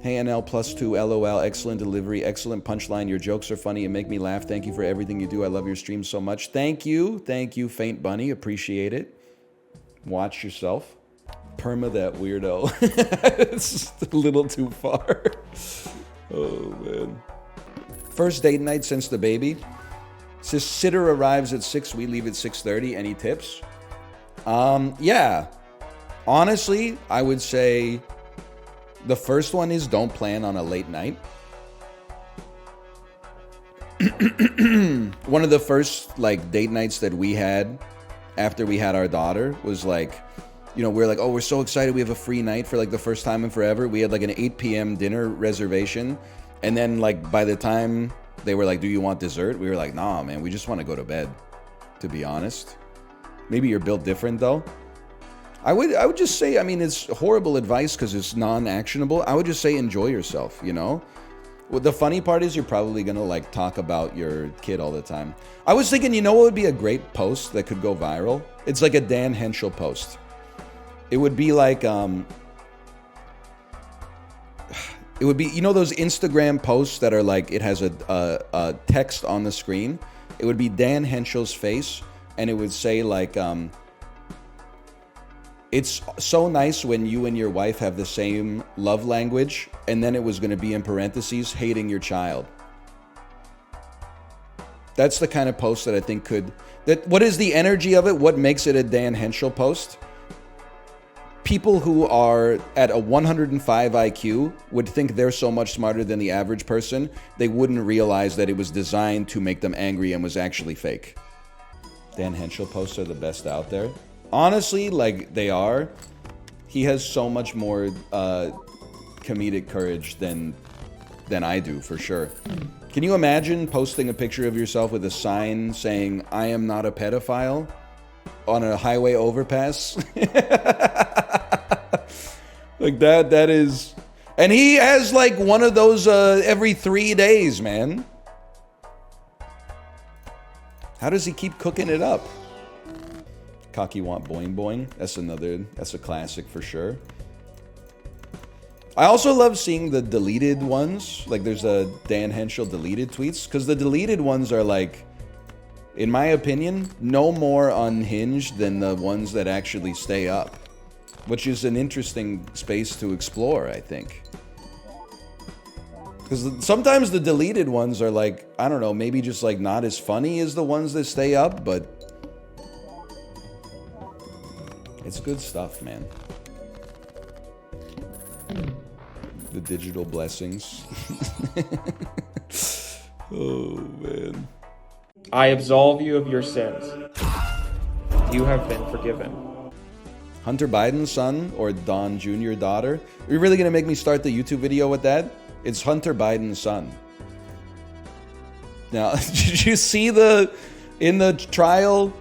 Hey NL +2 LOL, excellent delivery, excellent punchline. Your jokes are funny and make me laugh. Thank you for everything you do. I love your stream so much. Thank you, faint bunny. Appreciate it. Watch yourself. Perma that weirdo. It's just a little too far. Oh man. First date night since the baby. Says sitter arrives at 6. We leave at 6:30. Any tips? Yeah. Honestly, I would say the first one is don't plan on a late night. One of the first like date nights that we had after we had our daughter was like, you know, we're like, oh, we're so excited. We have a free night for like the first time in forever. We had like an 8 p.m. dinner reservation. And then like by the time they were like, do you want dessert? We were like, nah, man, we just want to go to bed, to be honest. Maybe you're built different though. I would just say, I mean, it's horrible advice because it's non-actionable. I would just say enjoy yourself, you know? Well, the funny part is you're probably going to like talk about your kid all the time. I was thinking, you know what would be a great post that could go viral? It's like a Dan Hentschel post. It would be like, it would be, you know those Instagram posts that are like, it has a text on the screen? It would be Dan Hentschel's face, and it would say like, it's so nice when you and your wife have the same love language, and then it was going to be in parentheses, hating your child. That's the kind of post that I think could... What is the energy of it? What makes it a Dan Hentschel post? People who are at a 105 IQ would think they're so much smarter than the average person, they wouldn't realize that it was designed to make them angry and was actually fake. Dan Hentschel posts are the best out there. Honestly, like, they are. He has so much more comedic courage than I do, for sure. Can you imagine posting a picture of yourself with a sign saying, I am not a pedophile, on a highway overpass? Like, that is... And he has, like, one of those every 3 days, man. How does he keep cooking it up? Cocky want boing boing. That's a classic for sure. I also love seeing the deleted ones. Like there's a Dan Hentschel deleted tweets. Because the deleted ones are like, in my opinion, no more unhinged than the ones that actually stay up. Which is an interesting space to explore, I think. Because sometimes the deleted ones are like, I don't know, maybe just like not as funny as the ones that stay up, but it's good stuff, man. The digital blessings. Oh, man. I absolve you of your sins. You have been forgiven. Hunter Biden's son or Don Jr. daughter? Are you really going to make me start the YouTube video with that? It's Hunter Biden's son. Now, did you see in the trial,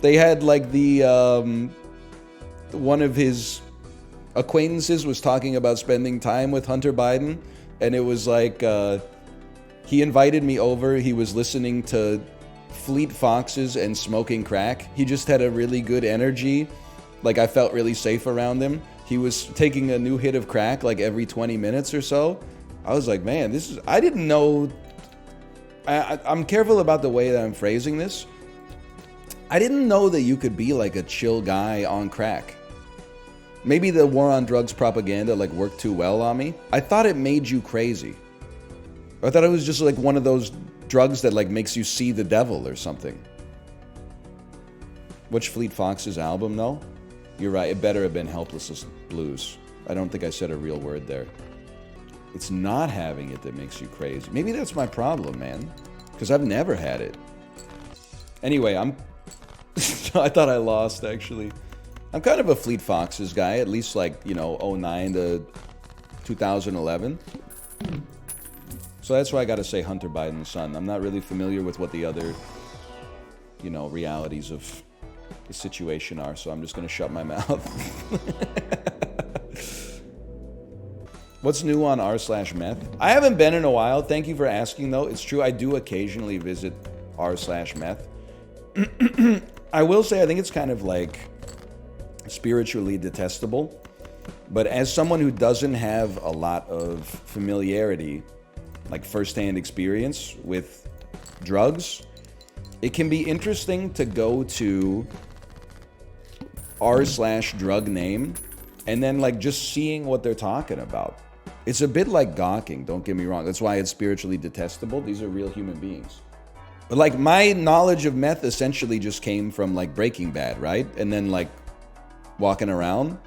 they had like one of his acquaintances was talking about spending time with Hunter Biden, and it was like, he invited me over, he was listening to Fleet Foxes and smoking crack. He just had a really good energy, like I felt really safe around him. He was taking a new hit of crack like every 20 minutes or so. I was like, man, I didn't know, I'm careful about the way that I'm phrasing this. I didn't know that you could be like a chill guy on crack. Maybe the war on drugs propaganda like worked too well on me. I thought it made you crazy. I thought it was just like one of those drugs that like makes you see the devil or something. Which Fleet Foxes album though? You're right, it better have been Helpless Blues. I don't think I said a real word there. It's not having it that makes you crazy. Maybe that's my problem, man. Because I've never had it. Anyway, I thought I lost, actually. I'm kind of a Fleet Foxes guy, at least like, you know, 09 to 2011. So that's why I gotta say Hunter Biden's son. I'm not really familiar with what the other, you know, realities of the situation are, so I'm just gonna shut my mouth. What's new on r/meth? I haven't been in a while. Thank you for asking, though. It's true, I do occasionally visit r/meth. I will say I think it's kind of like spiritually detestable. But as someone who doesn't have a lot of familiarity, like firsthand experience with drugs, it can be interesting to go to r/drug name and then like just seeing what they're talking about. It's a bit like gawking, don't get me wrong. That's why it's spiritually detestable. These are real human beings. But like my knowledge of meth essentially just came from like Breaking Bad, right? And then like walking around.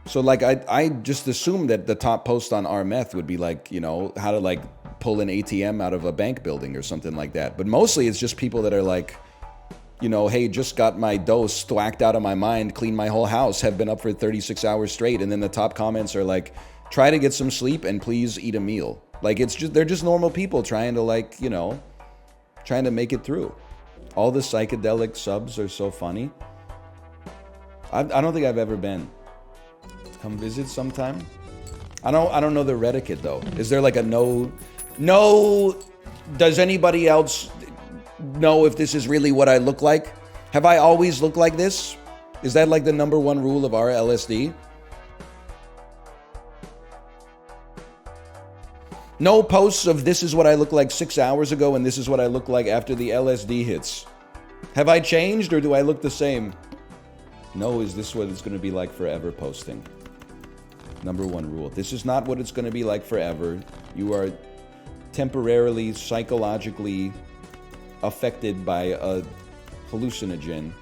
So like I just assumed that the top post on r/meth would be like, you know, how to like pull an ATM out of a bank building or something like that. But mostly it's just people that are like, you know, hey, just got my dose thwacked out of my mind, cleaned my whole house, have been up for 36 hours straight. And then the top comments are like, try to get some sleep and please eat a meal. Like it's just, they're just normal people trying to like, you know, trying to make it through. All the psychedelic subs are so funny. I don't think I've ever been. Come visit sometime. I don't know the Reddit though. Is there like a no, does anybody else know if this is really what I look like? Have I always looked like this? Is that like the #1 rule of our LSD? No posts of this is what I look like 6 hours ago and this is what I look like after the LSD hits. Have I changed or do I look the same? No, is this what it's going to be like forever posting? #1 rule. This is not what it's going to be like forever. You are temporarily, psychologically affected by a hallucinogen.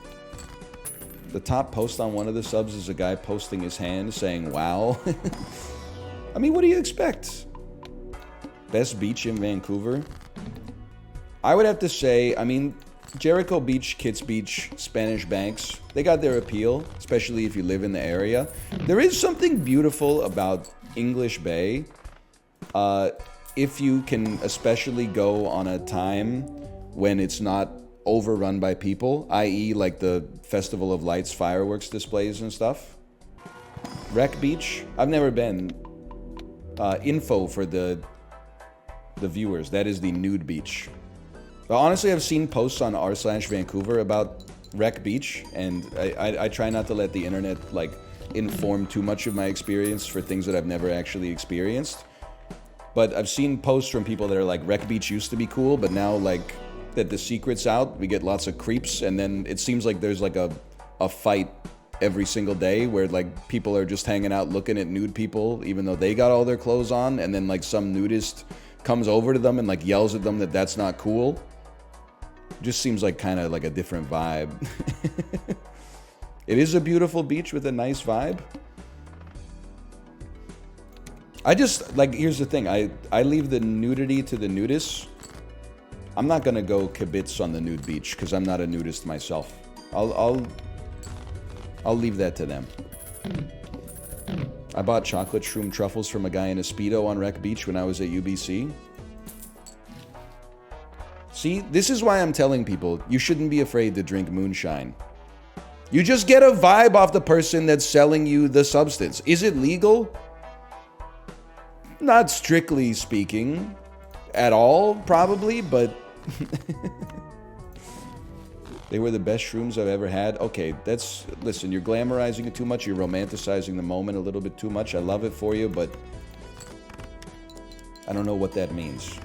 The top post on one of the subs is a guy posting his hand saying, wow. I mean, what do you expect? Best beach in Vancouver? I would have to say, I mean, Jericho Beach, Kitts Beach, Spanish Banks, they got their appeal, especially if you live in the area. There is something beautiful about English Bay. If you can especially go on a time when it's not overrun by people, i.e. like the Festival of Lights fireworks displays and stuff. Wreck Beach, I've never been. Info for the viewers, that is the nude beach. But honestly, I've seen posts on r/Vancouver about Wreck Beach, and I try not to let the internet, like, inform too much of my experience for things that I've never actually experienced. But I've seen posts from people that are like, Wreck Beach used to be cool, but now, like, that the secret's out, we get lots of creeps, and then it seems like there's, like, a fight every single day where, like, people are just hanging out looking at nude people, even though they got all their clothes on, and then, like, some nudist comes over to them and, like, yells at them that that's not cool. Just seems like kind of like a different vibe. It is a beautiful beach with a nice vibe. I just, like, here's the thing. I leave the nudity to the nudists. I'm not gonna go kibitz on the nude beach because I'm not a nudist myself. I'll leave that to them. I bought chocolate shroom truffles from a guy in a Speedo on Wreck Beach when I was at UBC. See, this is why I'm telling people you shouldn't be afraid to drink moonshine. You just get a vibe off the person that's selling you the substance. Is it legal? Not strictly speaking at all, probably, but they were the best shrooms I've ever had. Okay, that's, listen, you're glamorizing it too much. You're romanticizing the moment a little bit too much. I love it for you, but I don't know what that means.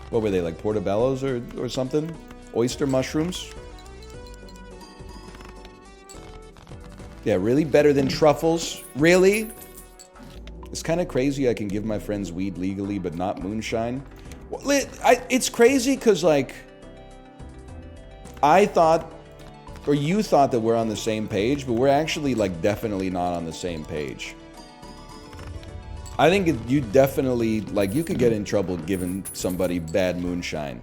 What were they, like portobellos or something? Oyster mushrooms? Yeah, really? Better than truffles? Really? It's kind of crazy I can give my friends weed legally, but not moonshine. Well, it's crazy because, like, I thought, or you thought that we're on the same page, but we're actually, like, definitely not on the same page. I think you definitely, like, you could get in trouble giving somebody bad moonshine.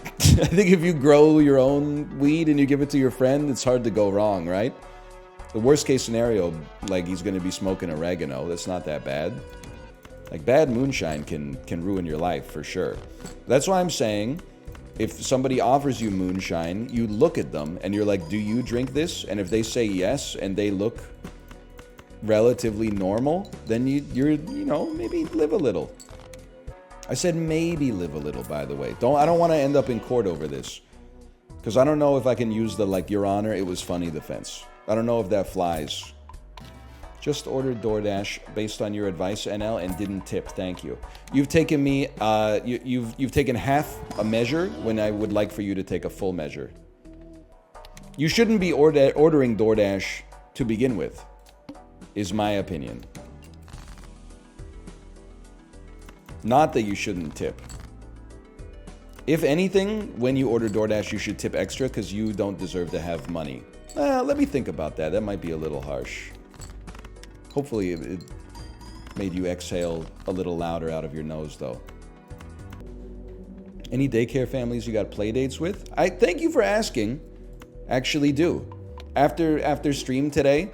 I think if you grow your own weed and you give it to your friend, it's hard to go wrong, right? The worst case scenario, like, he's going to be smoking oregano. That's not that bad. Like, bad moonshine can ruin your life for sure. That's why I'm saying, if somebody offers you moonshine, you look at them and you're like, do you drink this? And if they say yes and they look relatively normal, then you're, you know, maybe live a little. I said maybe live a little, by the way. I don't want to end up in court over this. Because I don't know if I can use the, like, Your Honor, it was funny defense. I don't know if that flies. Just ordered DoorDash based on your advice, NL, and didn't tip. Thank you. You've taken me, you've taken half a measure when I would like for you to take a full measure. You shouldn't be ordering DoorDash to begin with, is my opinion. Not that you shouldn't tip. If anything, when you order DoorDash, you should tip extra because you don't deserve to have money. Let me think about that. That might be a little harsh. Hopefully it made you exhale a little louder out of your nose, though. Any daycare families you got play dates with? I thank you for asking. Actually do. After stream today,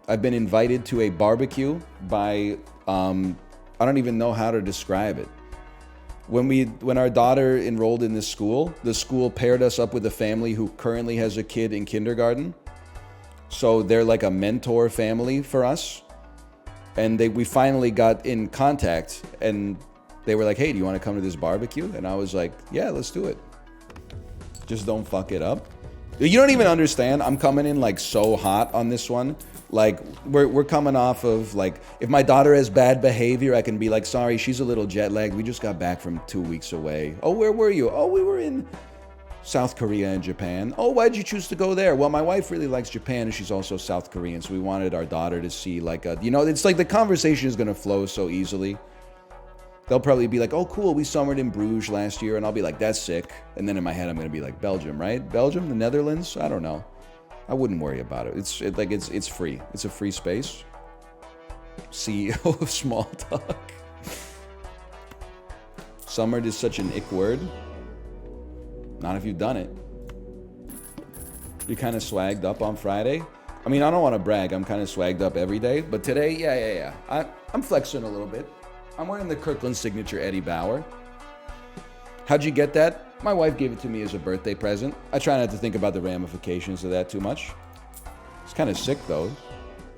I've been invited to a barbecue by, I don't even know how to describe it. When our daughter enrolled in this school, the school paired us up with a family who currently has a kid in kindergarten. So they're like a mentor family for us. And we finally got in contact and they were like, hey, do you want to come to this barbecue? And I was like, yeah, let's do it. Just don't fuck it up. You don't even understand. I'm coming in like so hot on this one. Like, we're coming off of, like, if my daughter has bad behavior, I can be like, sorry, she's a little jet lagged. We just got back from 2 weeks away. Oh, where were you? Oh, we were in South Korea and Japan. Oh, why'd you choose to go there? Well, my wife really likes Japan and she's also South Korean, so we wanted our daughter to see, like, you know, it's like the conversation is going to flow so easily. They'll probably be like, oh, cool, we summered in Bruges last year. And I'll be like, that's sick. And then in my head, I'm going to be like, Belgium, right? Belgium, the Netherlands? I don't know. I wouldn't worry about it. It's free. It's a free space. CEO of small talk. Summered is such an ick word. Not if you've done it. You kind of swagged up on Friday. I mean, I don't want to brag. I'm kind of swagged up every day. But today, yeah. I'm flexing a little bit. I'm wearing the Kirkland signature Eddie Bauer. How'd you get that? My wife gave it to me as a birthday present. I try not to think about the ramifications of that too much. It's kind of sick, though.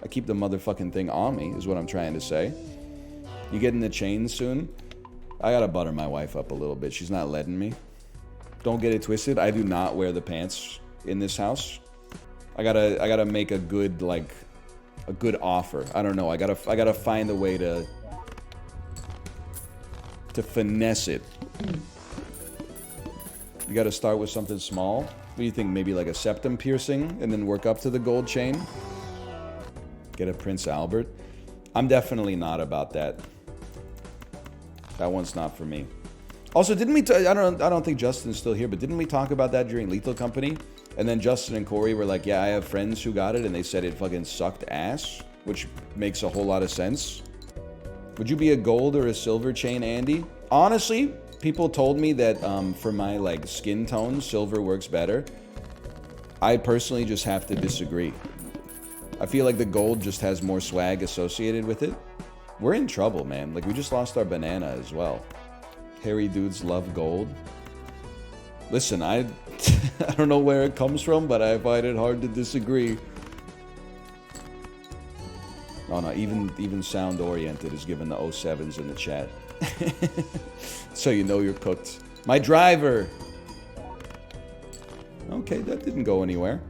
I keep the motherfucking thing on me, is what I'm trying to say. You getting the chain soon? I gotta butter my wife up a little bit. She's not letting me. Don't get it twisted. I do not wear the pants in this house. I gotta make a good, like, a good offer. I don't know. I gotta find a way to finesse it. You gotta start with something small. What do you think? Maybe like a septum piercing and then work up to the gold chain? Get a Prince Albert? I'm definitely not about that. That one's not for me. Also, didn't we? I don't think Justin's still here, but didn't we talk about that during Lethal Company? And then Justin and Corey were like, "Yeah, I have friends who got it, and they said it fucking sucked ass," which makes a whole lot of sense. Would you be a gold or a silver chain, Andy? Honestly, people told me that for my like skin tone, silver works better. I personally just have to disagree. I feel like the gold just has more swag associated with it. We're in trouble, man. Like, we just lost our banana as well. Hairy dudes love gold. Listen, I don't know where it comes from, but I find it hard to disagree. Oh no, even sound oriented is given the 07s in the chat. So you know you're cooked. My driver. Okay, that didn't go anywhere.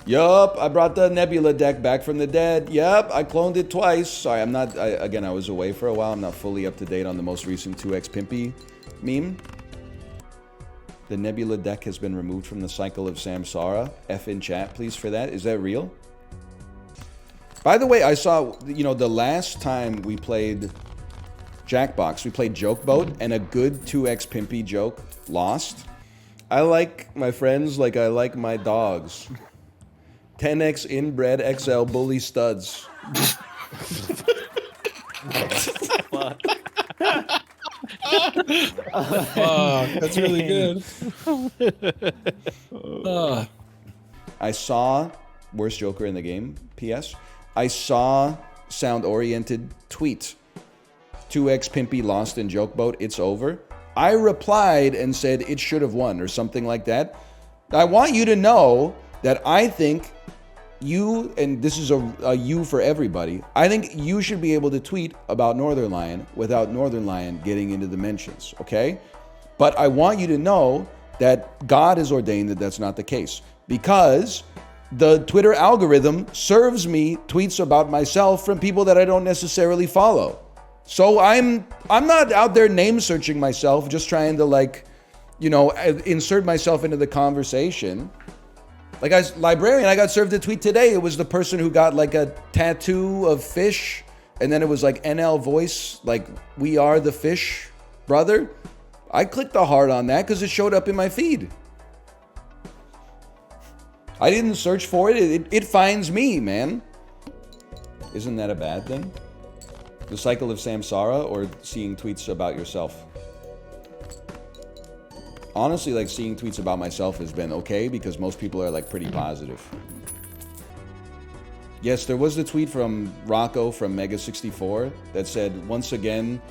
Yup, I brought the Nebula deck back from the dead. Yup, I cloned it twice. Sorry, I'm not, again, I was away for a while. I'm not fully up to date on the most recent 2x Pimpy meme. The Nebula deck has been removed from the cycle of Samsara. F in chat, please, for that. Is that real? By the way, I saw, you know, the last time we played Jackbox, we played Joke Boat, and a good 2x Pimpy joke lost. I like my friends like I like my dogs. 10x inbred XL bully studs. Fuck. That's really good. I saw worst Joker in the game. P.S. I saw sound-oriented tweet. 2x Pimpy lost in Joke Boat. It's over. I replied and said it should have won or something like that. I want you to know that I think you, and this is a you for everybody, I think you should be able to tweet about northernlion without northernlion getting into the mentions, okay? But I want you to know that God has ordained that that's not the case, because the Twitter algorithm serves me tweets about myself from people that I don't necessarily follow. So I'm not out there name searching myself, just trying to, like, you know, insert myself into the conversation. Like, as librarian, I got served a tweet today. It was the person who got like a tattoo of fish, and then it was like NL voice, like, we are the fish, brother. I clicked the heart on that because it showed up in my feed. I didn't search for it. It finds me, man. Isn't that a bad thing? The cycle of Samsara or seeing tweets about yourself? Honestly, like, seeing tweets about myself has been okay because most people are, like, pretty positive. Yes, there was the tweet from Rocco from Mega64 that said, once again,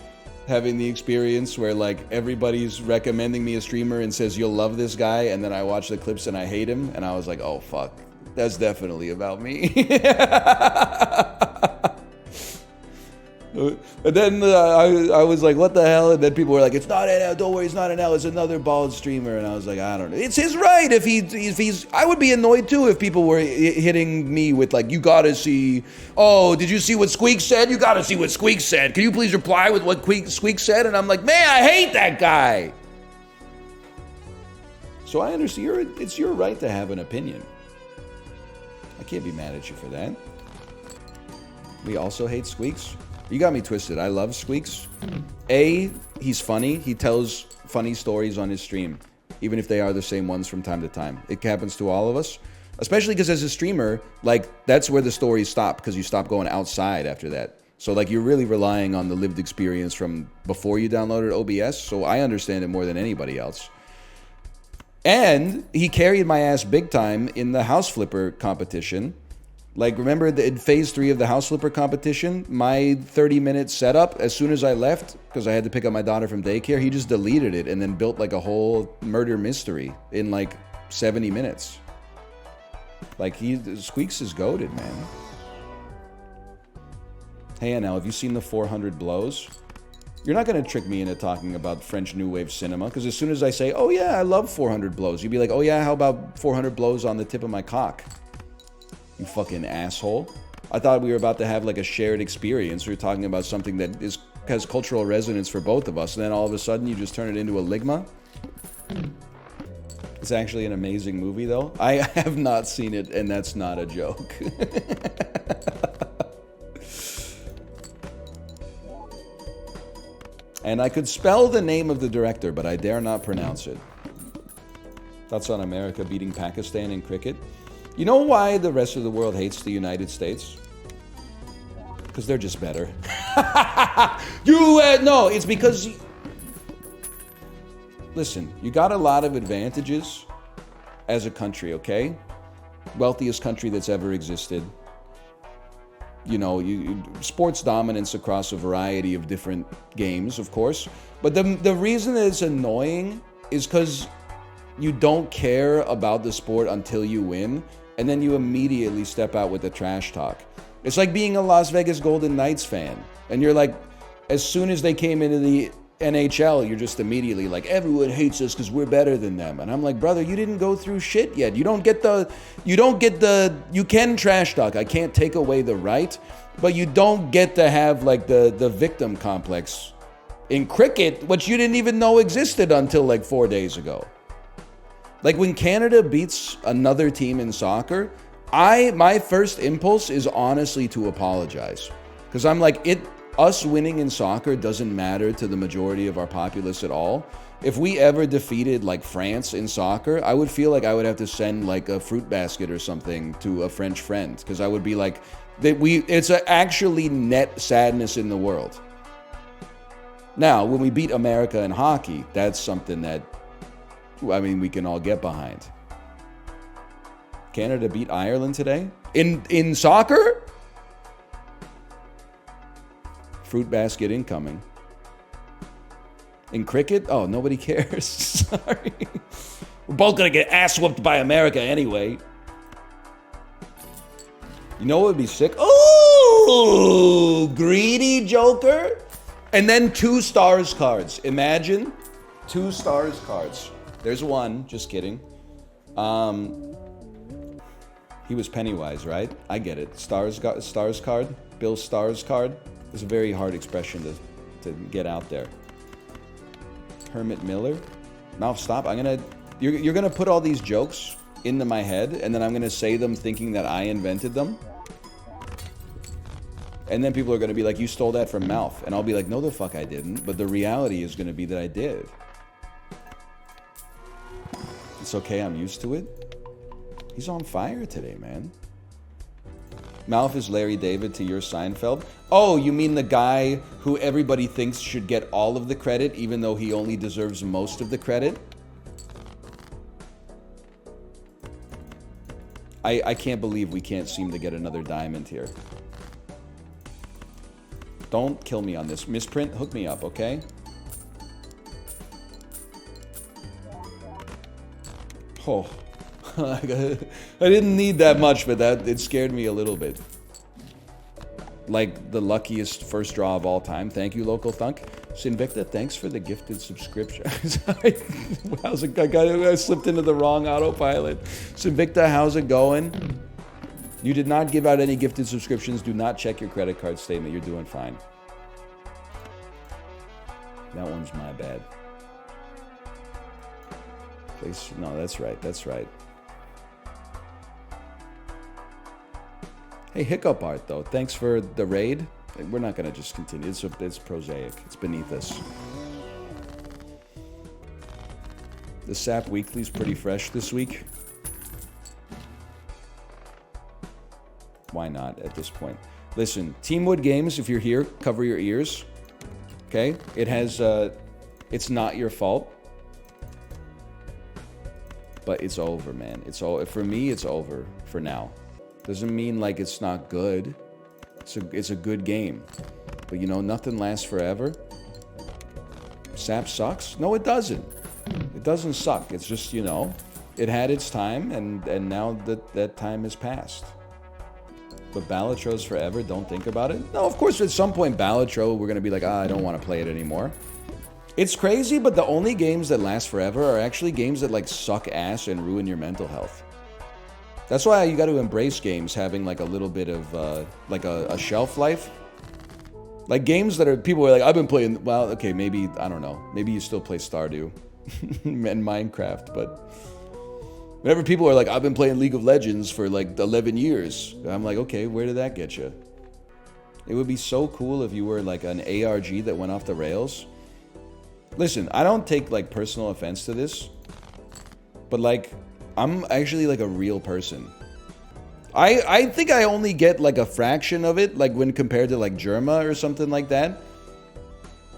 having the experience where, like, everybody's recommending me a streamer and says, you'll love this guy, and then I watch the clips and I hate him, and I was like, oh, fuck. That's definitely about me. And then I was like, what the hell? And then people were like, it's not NL, don't worry, it's not NL, it's another bald streamer. And I was like, I don't know. It's his right if he's, I would be annoyed too if people were hitting me with like, you gotta see, oh, did you see what Squeak said? You gotta see what Squeak said. Can you please reply with what Squeak said? And I'm like, man, I hate that guy. So I understand, it's your right to have an opinion. I can't be mad at you for that. We also hate Squeaks. You got me twisted. I love Squeaks. A, he's funny. He tells funny stories on his stream, even if they are the same ones from time to time. It happens to all of us, especially because as a streamer, like, that's where the stories stop, because you stop going outside after that. So, like, you're really relying on the lived experience from before you downloaded OBS, so I understand it more than anybody else. And he carried my ass big time in the house flipper competition. Like, remember in phase 3 of the house flipper competition, my 30-minute setup, as soon as I left, because I had to pick up my daughter from daycare, he just deleted it and then built like a whole murder mystery in like 70 minutes. Like, Squeaks is goated, man. Hey, NL, have you seen the 400 blows? You're not going to trick me into talking about French New Wave cinema, because as soon as I say, oh yeah, I love 400 blows, you'd be like, oh yeah, how about 400 blows on the tip of my cock? You fucking asshole. I thought we were about to have like a shared experience. We were talking about something that has cultural resonance for both of us, and then all of a sudden you just turn it into a ligma? It's actually an amazing movie, though. I have not seen it, and that's not a joke. And I could spell the name of the director, but I dare not pronounce it. Thoughts on America beating Pakistan in cricket? You know why the rest of the world hates the United States? Because they're just better. No, it's because... Listen, you got a lot of advantages as a country, okay? Wealthiest country that's ever existed. You know, sports dominance across a variety of different games, of course. But the reason that it's annoying is because you don't care about the sport until you win, and then you immediately step out with the trash talk. It's like being a Las Vegas Golden Knights fan, and you're like, as soon as they came into the NHL, you're just immediately like, everyone hates us because we're better than them. And I'm like, brother, you didn't go through shit yet. You can trash talk. I can't take away the right, but you don't get to have like the victim complex in cricket, which you didn't even know existed until like 4 days ago. Like when Canada beats another team in soccer, my first impulse is honestly to apologize. Because I'm like, us winning in soccer doesn't matter to the majority of our populace at all. If we ever defeated like France in soccer, I would feel like I would have to send like a fruit basket or something to a French friend, because I would be like, it's actually net sadness in the world. Now, when we beat America in hockey, that's something that, I mean, we can all get behind. Canada beat Ireland today? In soccer? Fruit basket incoming. In cricket? Oh, nobody cares. Sorry. We're both gonna get ass whooped by America anyway. You know what would be sick? Oh, greedy Joker. And then 2 stars cards. Imagine 2 stars cards. There's one, just kidding. He was Pennywise, right? I get it. Stars card, Bill Stars card. It's a very hard expression to get out there. Hermit Miller. Now stop. You're gonna put all these jokes into my head, and then I'm gonna say them thinking that I invented them. And then people are gonna be like, you stole that from MALF. And I'll be like, no the fuck I didn't. But the reality is gonna be that I did. It's okay, I'm used to it. He's on fire today, man. MALF is Larry David to your Seinfeld. Oh, you mean the guy who everybody thinks should get all of the credit, even though he only deserves most of the credit? I can't believe we can't seem to get another diamond here. Don't kill me on this. Misprint, hook me up, okay? Oh. I didn't need that much, but it scared me a little bit. Like the luckiest first draw of all time. Thank you, Local Thunk. Sinvicta, thanks for the gifted subscription. Sorry. How's it? I slipped into the wrong autopilot. Sinvicta, how's it going? You did not give out any gifted subscriptions. Do not check your credit card statement. You're doing fine. That one's my bad. No, that's right. That's right. Hey, Hiccup Art, though. Thanks for the raid. We're not going to just continue. It's prosaic. It's beneath us. The Sap Weekly's pretty fresh this week. Why not at this point? Listen, Teamwood Games, if you're here, cover your ears. Okay? It has, it's not your fault. But it's over, man. For me, it's over for now. Doesn't mean like it's not good. It's a good game. But you know, nothing lasts forever. Sap sucks? No, it doesn't. It doesn't suck. It's just, you know, it had its time, and now that time has passed. But Balatros forever, don't think about it. No, of course, at some point, Balatro, we're going to be like, I don't want to play it anymore. It's crazy, but the only games that last forever are actually games that, like, suck ass and ruin your mental health. That's why you got to embrace games having, like, a little bit of, like, a shelf life. Like, games that are, people are like, I've been playing, well, okay, maybe, I don't know. Maybe you still play Stardew and Minecraft, but whenever people are like, I've been playing League of Legends for, like, 11 years. I'm like, okay, where did that get you? It would be so cool if you were, like, an ARG that went off the rails. Listen, I don't take, like, personal offense to this, but, like, I'm actually, like, a real person. I think I only get, like, a fraction of it, like, when compared to, like, Jerma or something like that.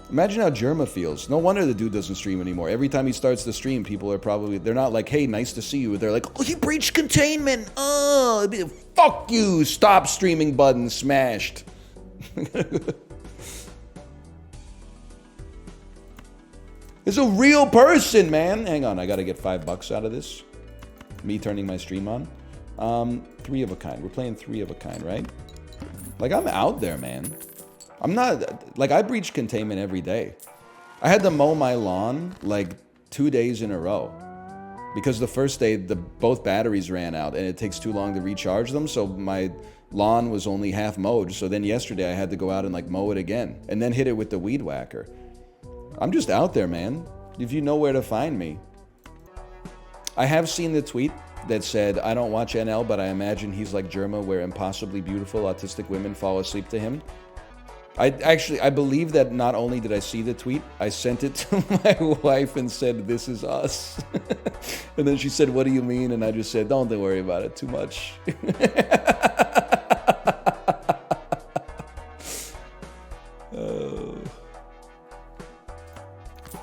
Imagine how Jerma feels. No wonder the dude doesn't stream anymore. Every time he starts the stream, people are probably, they're not like, hey, nice to see you. They're like, oh, he breached containment. Oh, fuck you. Stop streaming button smashed. It's a real person, man. Hang on, I gotta get $5 out of this. Me turning my stream on. 3 of a kind. We're playing 3 of a kind, right? Like, I'm out there, man. I'm not, like, I breach containment every day. I had to mow my lawn, like, 2 days in a row. Because the first day, both batteries ran out, and it takes too long to recharge them, so my lawn was only half mowed. So then yesterday, I had to go out and, like, mow it again. And then hit it with the weed whacker. I'm just out there, man. If you know where to find me. I have seen the tweet that said, I don't watch NL, but I imagine he's like Jerma, where impossibly beautiful autistic women fall asleep to him. I believe that not only did I see the tweet, I sent it to my wife and said, this is us. And then she said, what do you mean? And I just said, don't worry about it too much. Oh.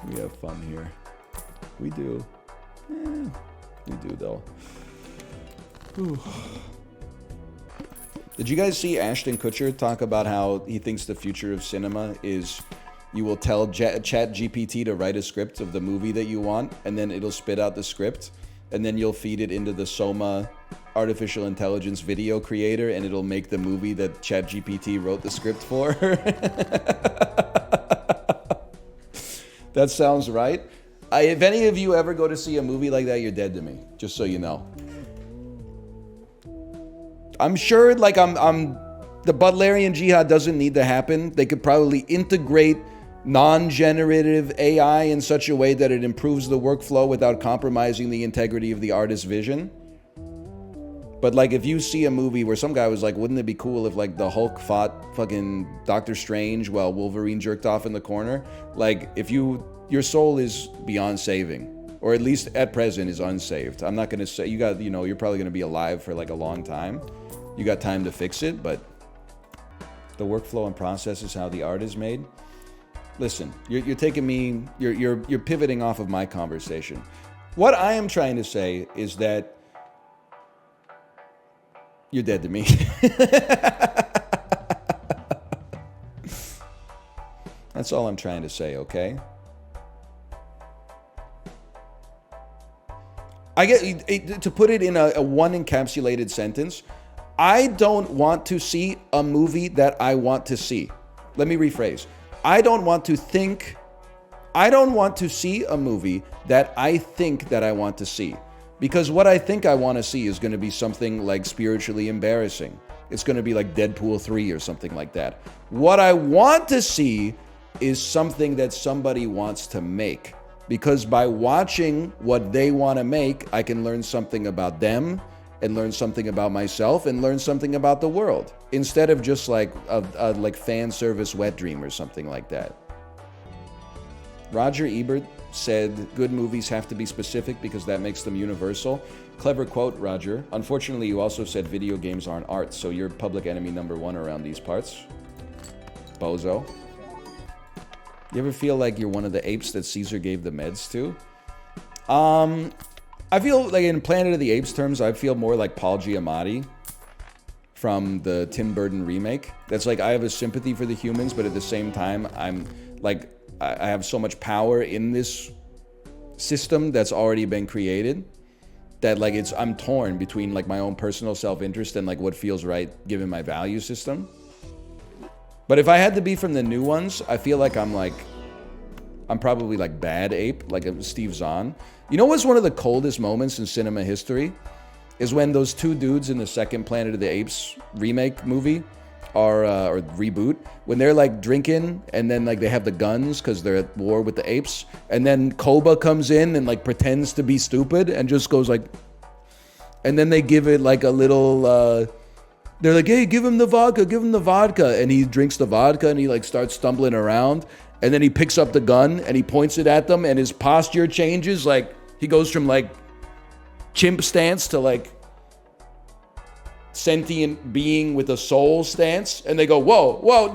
We have fun here. We do. We do, though. Whew. Did you guys see Ashton Kutcher talk about how he thinks the future of cinema is you will tell ChatGPT to write a script of the movie that you want, and then it'll spit out the script, and then you'll feed it into the Soma artificial intelligence video creator, and it'll make the movie that ChatGPT wrote the script for? That sounds right. If any of you ever go to see a movie like that, you're dead to me. Just so you know. I'm sure, like, the Butlerian Jihad doesn't need to happen. They could probably integrate non-generative AI in such a way that it improves the workflow without compromising the integrity of the artist's vision. But, like, if you see a movie where some guy was like, wouldn't it be cool if, like, the Hulk fought fucking Doctor Strange while Wolverine jerked off in the corner? Like, if your soul is beyond saving, or at least at present is unsaved. I'm not going to say, you're probably going to be alive for, like, a long time. You got time to fix it, but the workflow and process is how the art is made. Listen, you're taking me, you're pivoting off of my conversation. What I am trying to say is that you're dead to me. That's all I'm trying to say, okay? I get to put it in a one encapsulated sentence. I don't want to see a movie that I want to see. Let me rephrase. I don't want to see a movie that I think that I want to see. Because what I think I want to see is going to be something, like, spiritually embarrassing. It's going to be like Deadpool 3 or something like that. What I want to see is something that somebody wants to make. Because by watching what they want to make, I can learn something about them, and learn something about myself, and learn something about the world. Instead of just like a like fan service wet dream or something like that. Roger Ebert said, good movies have to be specific because that makes them universal. Clever quote, Roger. Unfortunately, you also said video games aren't art, so you're public enemy number 1 around these parts. Bozo. You ever feel like you're one of the apes that Caesar gave the meds to? I feel like in Planet of the Apes terms, I feel more like Paul Giamatti from the Tim Burton remake. That's like, I have a sympathy for the humans, but at the same time, I'm like, I have so much power in this system that's already been created that like I'm torn between like my own personal self-interest and like what feels right given my value system. But if I had to be from the new ones, I feel like I'm probably like bad ape, like Steve Zahn. You know what's one of the coldest moments in cinema history? Is when those two dudes in the second Planet of the Apes remake movie are, or reboot, when they're like drinking and then like they have the guns because they're at war with the apes, and then Koba comes in and like pretends to be stupid and just goes like, and then they give it like a little, they're like, hey, give him the vodka, and he drinks the vodka and he like starts stumbling around, and then he picks up the gun and he points it at them and his posture changes, like he goes from like chimp stance to like sentient being with a soul stance, and they go, whoa, whoa.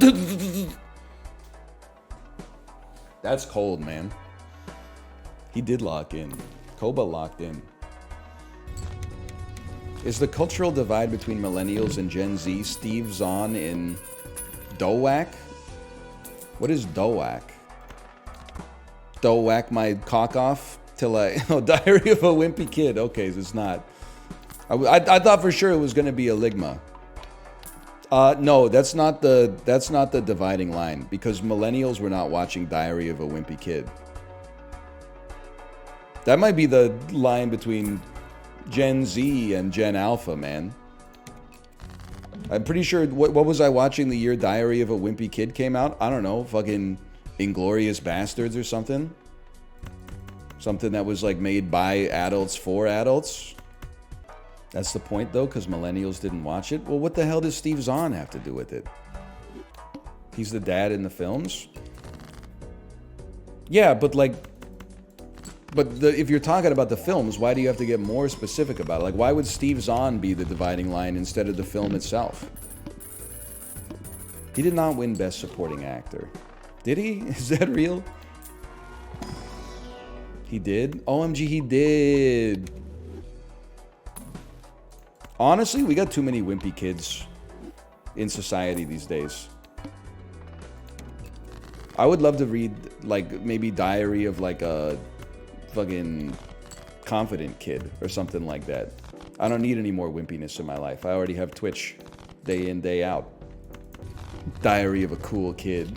That's cold, man. He did lock in. Koba locked in. Is the cultural divide between millennials and Gen Z Steve Zahn in Dowak? What is Dowak? Dowak my cock off till I... Oh, Diary of a Wimpy Kid. Okay, so it's not. I thought for sure it was going to be a Ligma. No, that's not the dividing line, because millennials were not watching Diary of a Wimpy Kid. That might be the line between Gen Z and Gen Alpha, man. I'm pretty sure, what was I watching the year Diary of a Wimpy Kid came out? I don't know, fucking Inglorious Bastards or something. Something that was like made by adults for adults. That's the point, though, because millennials didn't watch it. Well, what the hell does Steve Zahn have to do with it? He's the dad in the films? Yeah, but like... if you're talking about the films, why do you have to get more specific about it? Like, why would Steve Zahn be the dividing line instead of the film itself? He did not win Best Supporting Actor. Did he? Is that real? He did? OMG, he did! Honestly, we got too many wimpy kids in society these days. I would love to read, like, maybe Diary of, like, a fucking confident kid or something like that. I don't need any more wimpiness in my life. I already have Twitch day in, day out. Diary of a cool kid.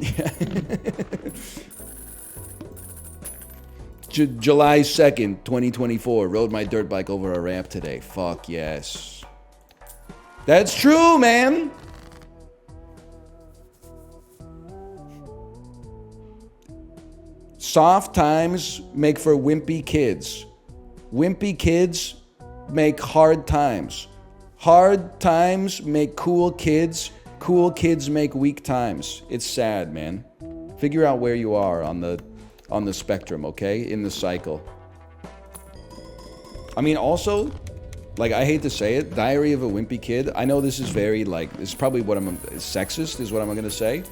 July 2nd, 2024. Rode my dirt bike over a ramp today. Fuck yes. That's true, man. Soft times make for wimpy kids. Wimpy kids make hard times. Hard times make cool kids. Cool kids make weak times. It's sad, man. Figure out where you are on the spectrum, okay? In the cycle. I mean, also, like, I hate to say it, Diary of a Wimpy Kid. I know this is very, like, this is probably what sexist is what I'm going to say.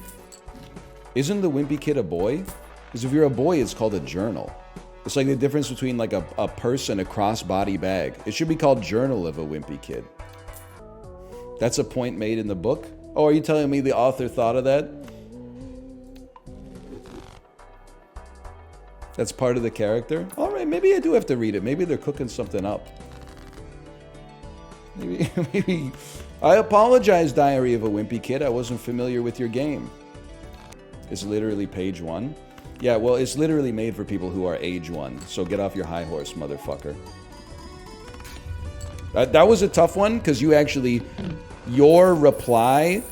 Isn't the Wimpy Kid a boy? Because if you're a boy, it's called a journal. It's like the difference between, like, a purse and a crossbody bag. It should be called Journal of a Wimpy Kid. That's a point made in the book? Oh, are you telling me the author thought of that? That's part of the character? Alright, maybe I do have to read it. Maybe they're cooking something up. Maybe. I apologize, Diary of a Wimpy Kid. I wasn't familiar with your game. It's literally page 1. Yeah, well, it's literally made for people who are age 1. So get off your high horse, motherfucker. That was a tough one, because you actually... Your reply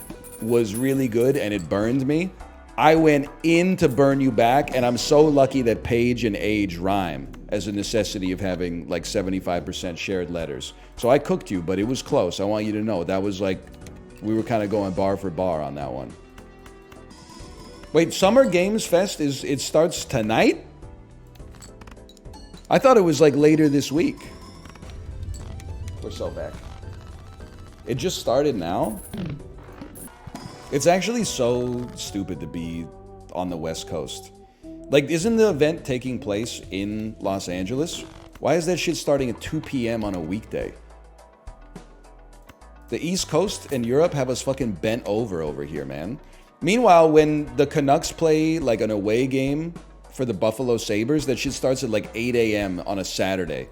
was really good, and it burned me. I went in to burn you back, and I'm so lucky that page and age rhyme as a necessity of having like 75% shared letters. So I cooked you, but it was close. I want you to know that was like, we were kind of going bar for bar on that one. Wait, Summer Games Fest it starts tonight? I thought it was like later this week. We're so back. It just started now? It's actually so stupid to be on the West Coast. Like, isn't the event taking place in Los Angeles? Why is that shit starting at 2 p.m. on a weekday? The East Coast and Europe have us fucking bent over here, man. Meanwhile, when the Canucks play, like, an away game for the Buffalo Sabres, that shit starts at, like, 8 a.m. on a Saturday.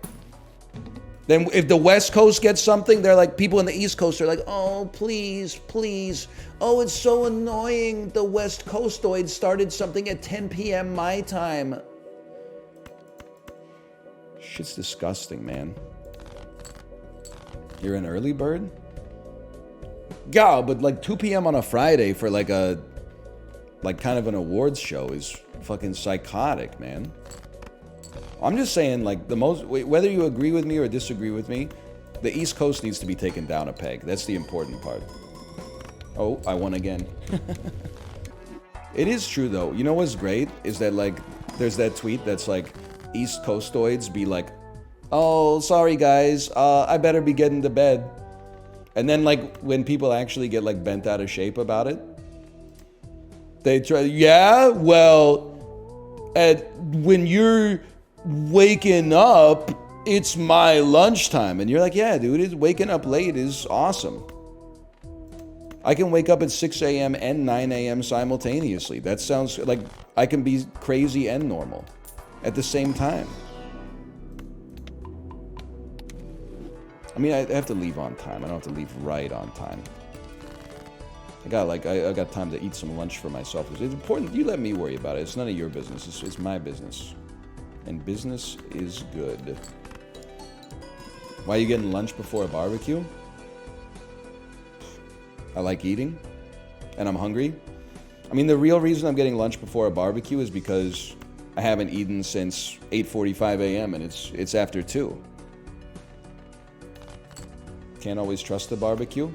Then if the West Coast gets something, they're like, people in the East Coast are like, oh, please, please. Oh, it's so annoying. The West Coastoids started something at 10 p.m. my time. Shit's disgusting, man. You're an early bird? Yeah, but like 2 p.m. on a Friday for like a, like kind of an awards show is fucking psychotic, man. I'm just saying, like, whether you agree with me or disagree with me, the East Coast needs to be taken down a peg. That's the important part. Oh, I won again. It is true, though. You know what's great? Is that, like, there's that tweet that's like, East Coastoids be like, oh, sorry, guys. I better be getting to bed. And then, like, when people actually get, like, bent out of shape about it, they try, yeah, well, when you're waking up, it's my lunchtime. And you're like, yeah, dude, waking up late is awesome. I can wake up at 6 a.m. and 9 a.m. simultaneously. That sounds like I can be crazy and normal at the same time. I mean, I have to leave on time. I don't have to leave right on time. I got time to eat some lunch for myself. It's important. You let me worry about it. It's none of your business. It's my business. And business is good. Why are you getting lunch before a barbecue? I like eating. And I'm hungry. I mean, the real reason I'm getting lunch before a barbecue is because I haven't eaten since 8:45 a.m. and it's after 2. Can't always trust the barbecue.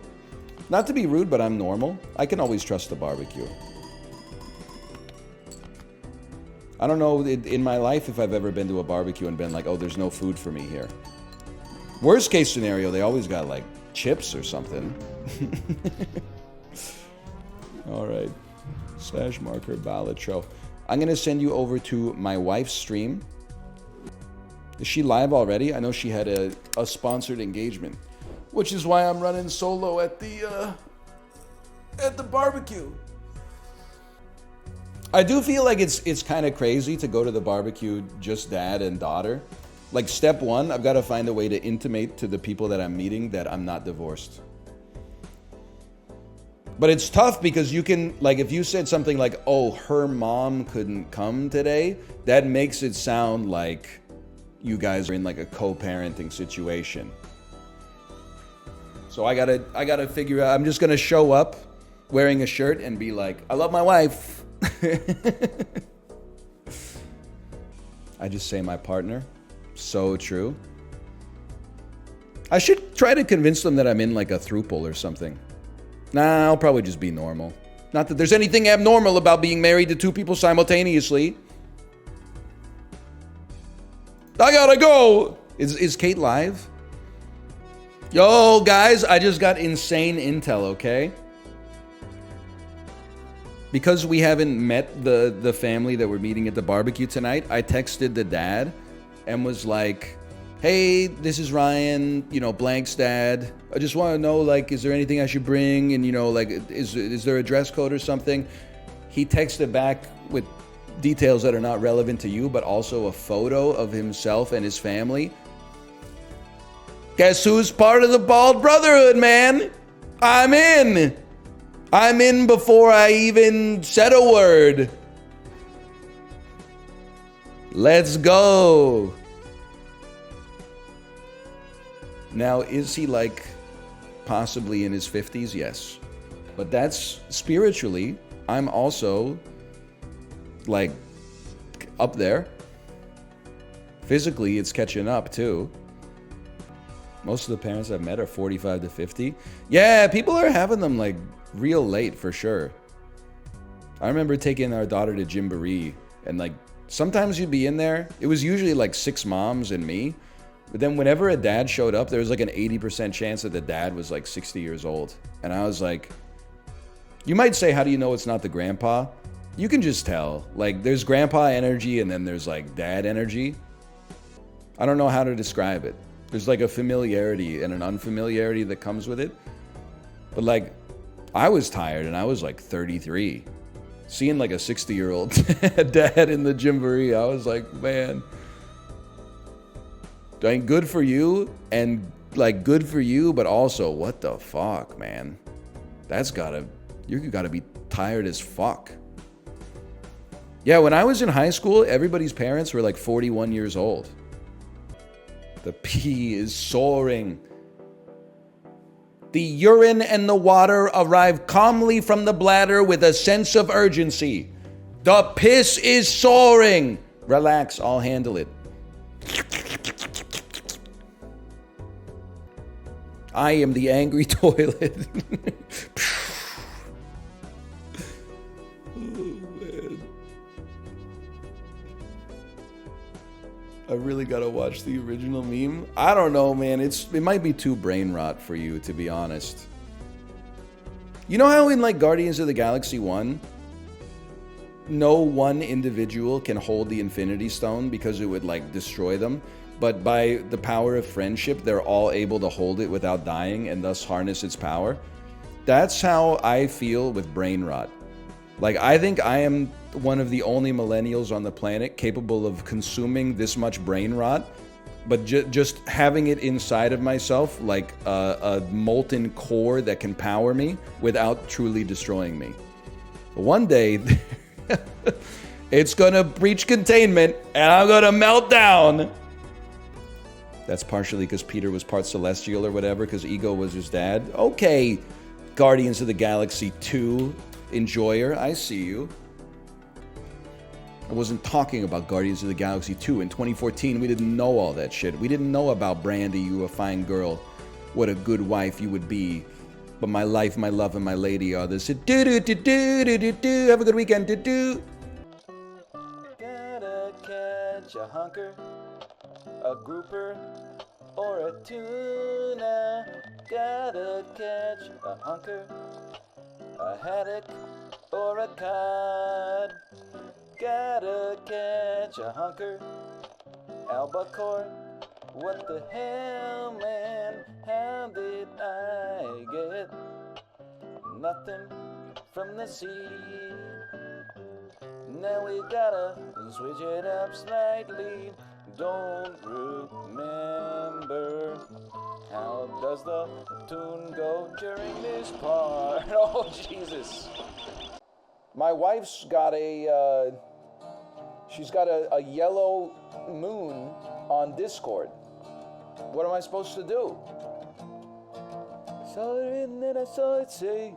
Not to be rude, but I'm normal. I can always trust the barbecue. I don't know in my life if I've ever been to a barbecue and been like, oh, there's no food for me here. Worst case scenario, they always got like chips or something. All right. / marker ballot show. I'm going to send you over to my wife's stream. Is she live already? I know she had a sponsored engagement, which is why I'm running solo at the barbecue. I do feel like it's kind of crazy to go to the barbecue just dad and daughter. Like step 1, I've got to find a way to intimate to the people that I'm meeting that I'm not divorced. But it's tough because you can, like, if you said something like, oh, her mom couldn't come today, that makes it sound like you guys are in like a co-parenting situation. So I gotta figure out, I'm just gonna show up wearing a shirt and be like, I love my wife. I just say my partner. So true. I should try to convince them that I'm in like a throuple or something. Nah, I'll probably just be normal. Not that there's anything abnormal about being married to 2 people simultaneously. I gotta go! Is Kate live? Yo, guys, I just got insane intel, okay? Because we haven't met the family that we're meeting at the barbecue tonight, I texted the dad and was like, hey, this is Ryan, you know, blank's dad. I just want to know, like, is there anything I should bring? And, you know, like, is there a dress code or something? He texted back with details that are not relevant to you, but also a photo of himself and his family. Guess who's part of the Bald Brotherhood, man? I'm in. I'm in before I even said a word. Let's go. Now, is he like possibly in his 50s? Yes. But that's spiritually, I'm also like up there. Physically, it's catching up too. Most of the parents I've met are 45 to 50. Yeah, people are having them like real late for sure. I remember taking our daughter to Gymboree and like sometimes you'd be in there. It was usually like 6 moms and me. But then whenever a dad showed up, there was like an 80% chance that the dad was like 60 years old. And I was like, you might say, how do you know it's not the grandpa? You can just tell. Like there's grandpa energy and then there's like dad energy. I don't know how to describe it. There's like a familiarity and an unfamiliarity that comes with it. But like, I was tired and I was like 33. Seeing like a 60-year-old dad in the Gymboree, I was like, man. Doing good for you, and like good for you, but also what the fuck, man? You gotta be tired as fuck. Yeah, when I was in high school, everybody's parents were like 41 years old. The pee is soaring. The urine and the water arrive calmly from the bladder with a sense of urgency. The piss is soaring. Relax, I'll handle it. I am the angry toilet. Oh, man. I really gotta watch the original meme. I don't know, man. It might be too brain rot for you, to be honest. You know how in like Guardians of the Galaxy 1, no one individual can hold the Infinity Stone because it would like destroy them? But by the power of friendship, they're all able to hold it without dying and thus harness its power. That's how I feel with brain rot. Like, I think I am one of the only millennials on the planet capable of consuming this much brain rot, but just having it inside of myself like a molten core that can power me without truly destroying me. One day, it's gonna breach containment and I'm gonna melt down. That's partially because Peter was part celestial or whatever, because Ego was his dad. Okay, Guardians of the Galaxy 2 enjoyer, I see you. I wasn't talking about Guardians of the Galaxy 2. In 2014, we didn't know all that shit. We didn't know about Brandy, you a fine girl. What a good wife you would be. But my life, my love, and my lady are this. Do-do-do-do-do-do-do. Have a good weekend. Do-do. Gotta catch a hunker, a grouper, or a tuna. Gotta catch a hunker, a haddock, or a cod. Gotta catch a hunker, albacore. What the hell, man? How did I get nothing from the sea? Now we gotta switch it up slightly. Don't remember. How does the tune go during this part? Oh, Jesus. My wife's got she's got a yellow moon on Discord. What am I supposed to do? Saw it and then I saw it say,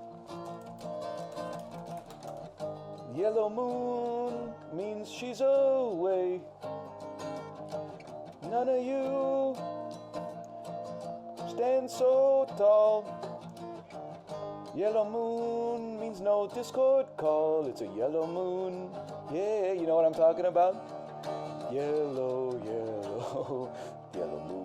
yellow moon means she's away. None of you stand so tall. Yellow moon means no Discord call. It's a yellow moon. Yeah, you know what I'm talking about? Yellow, yellow, yellow moon.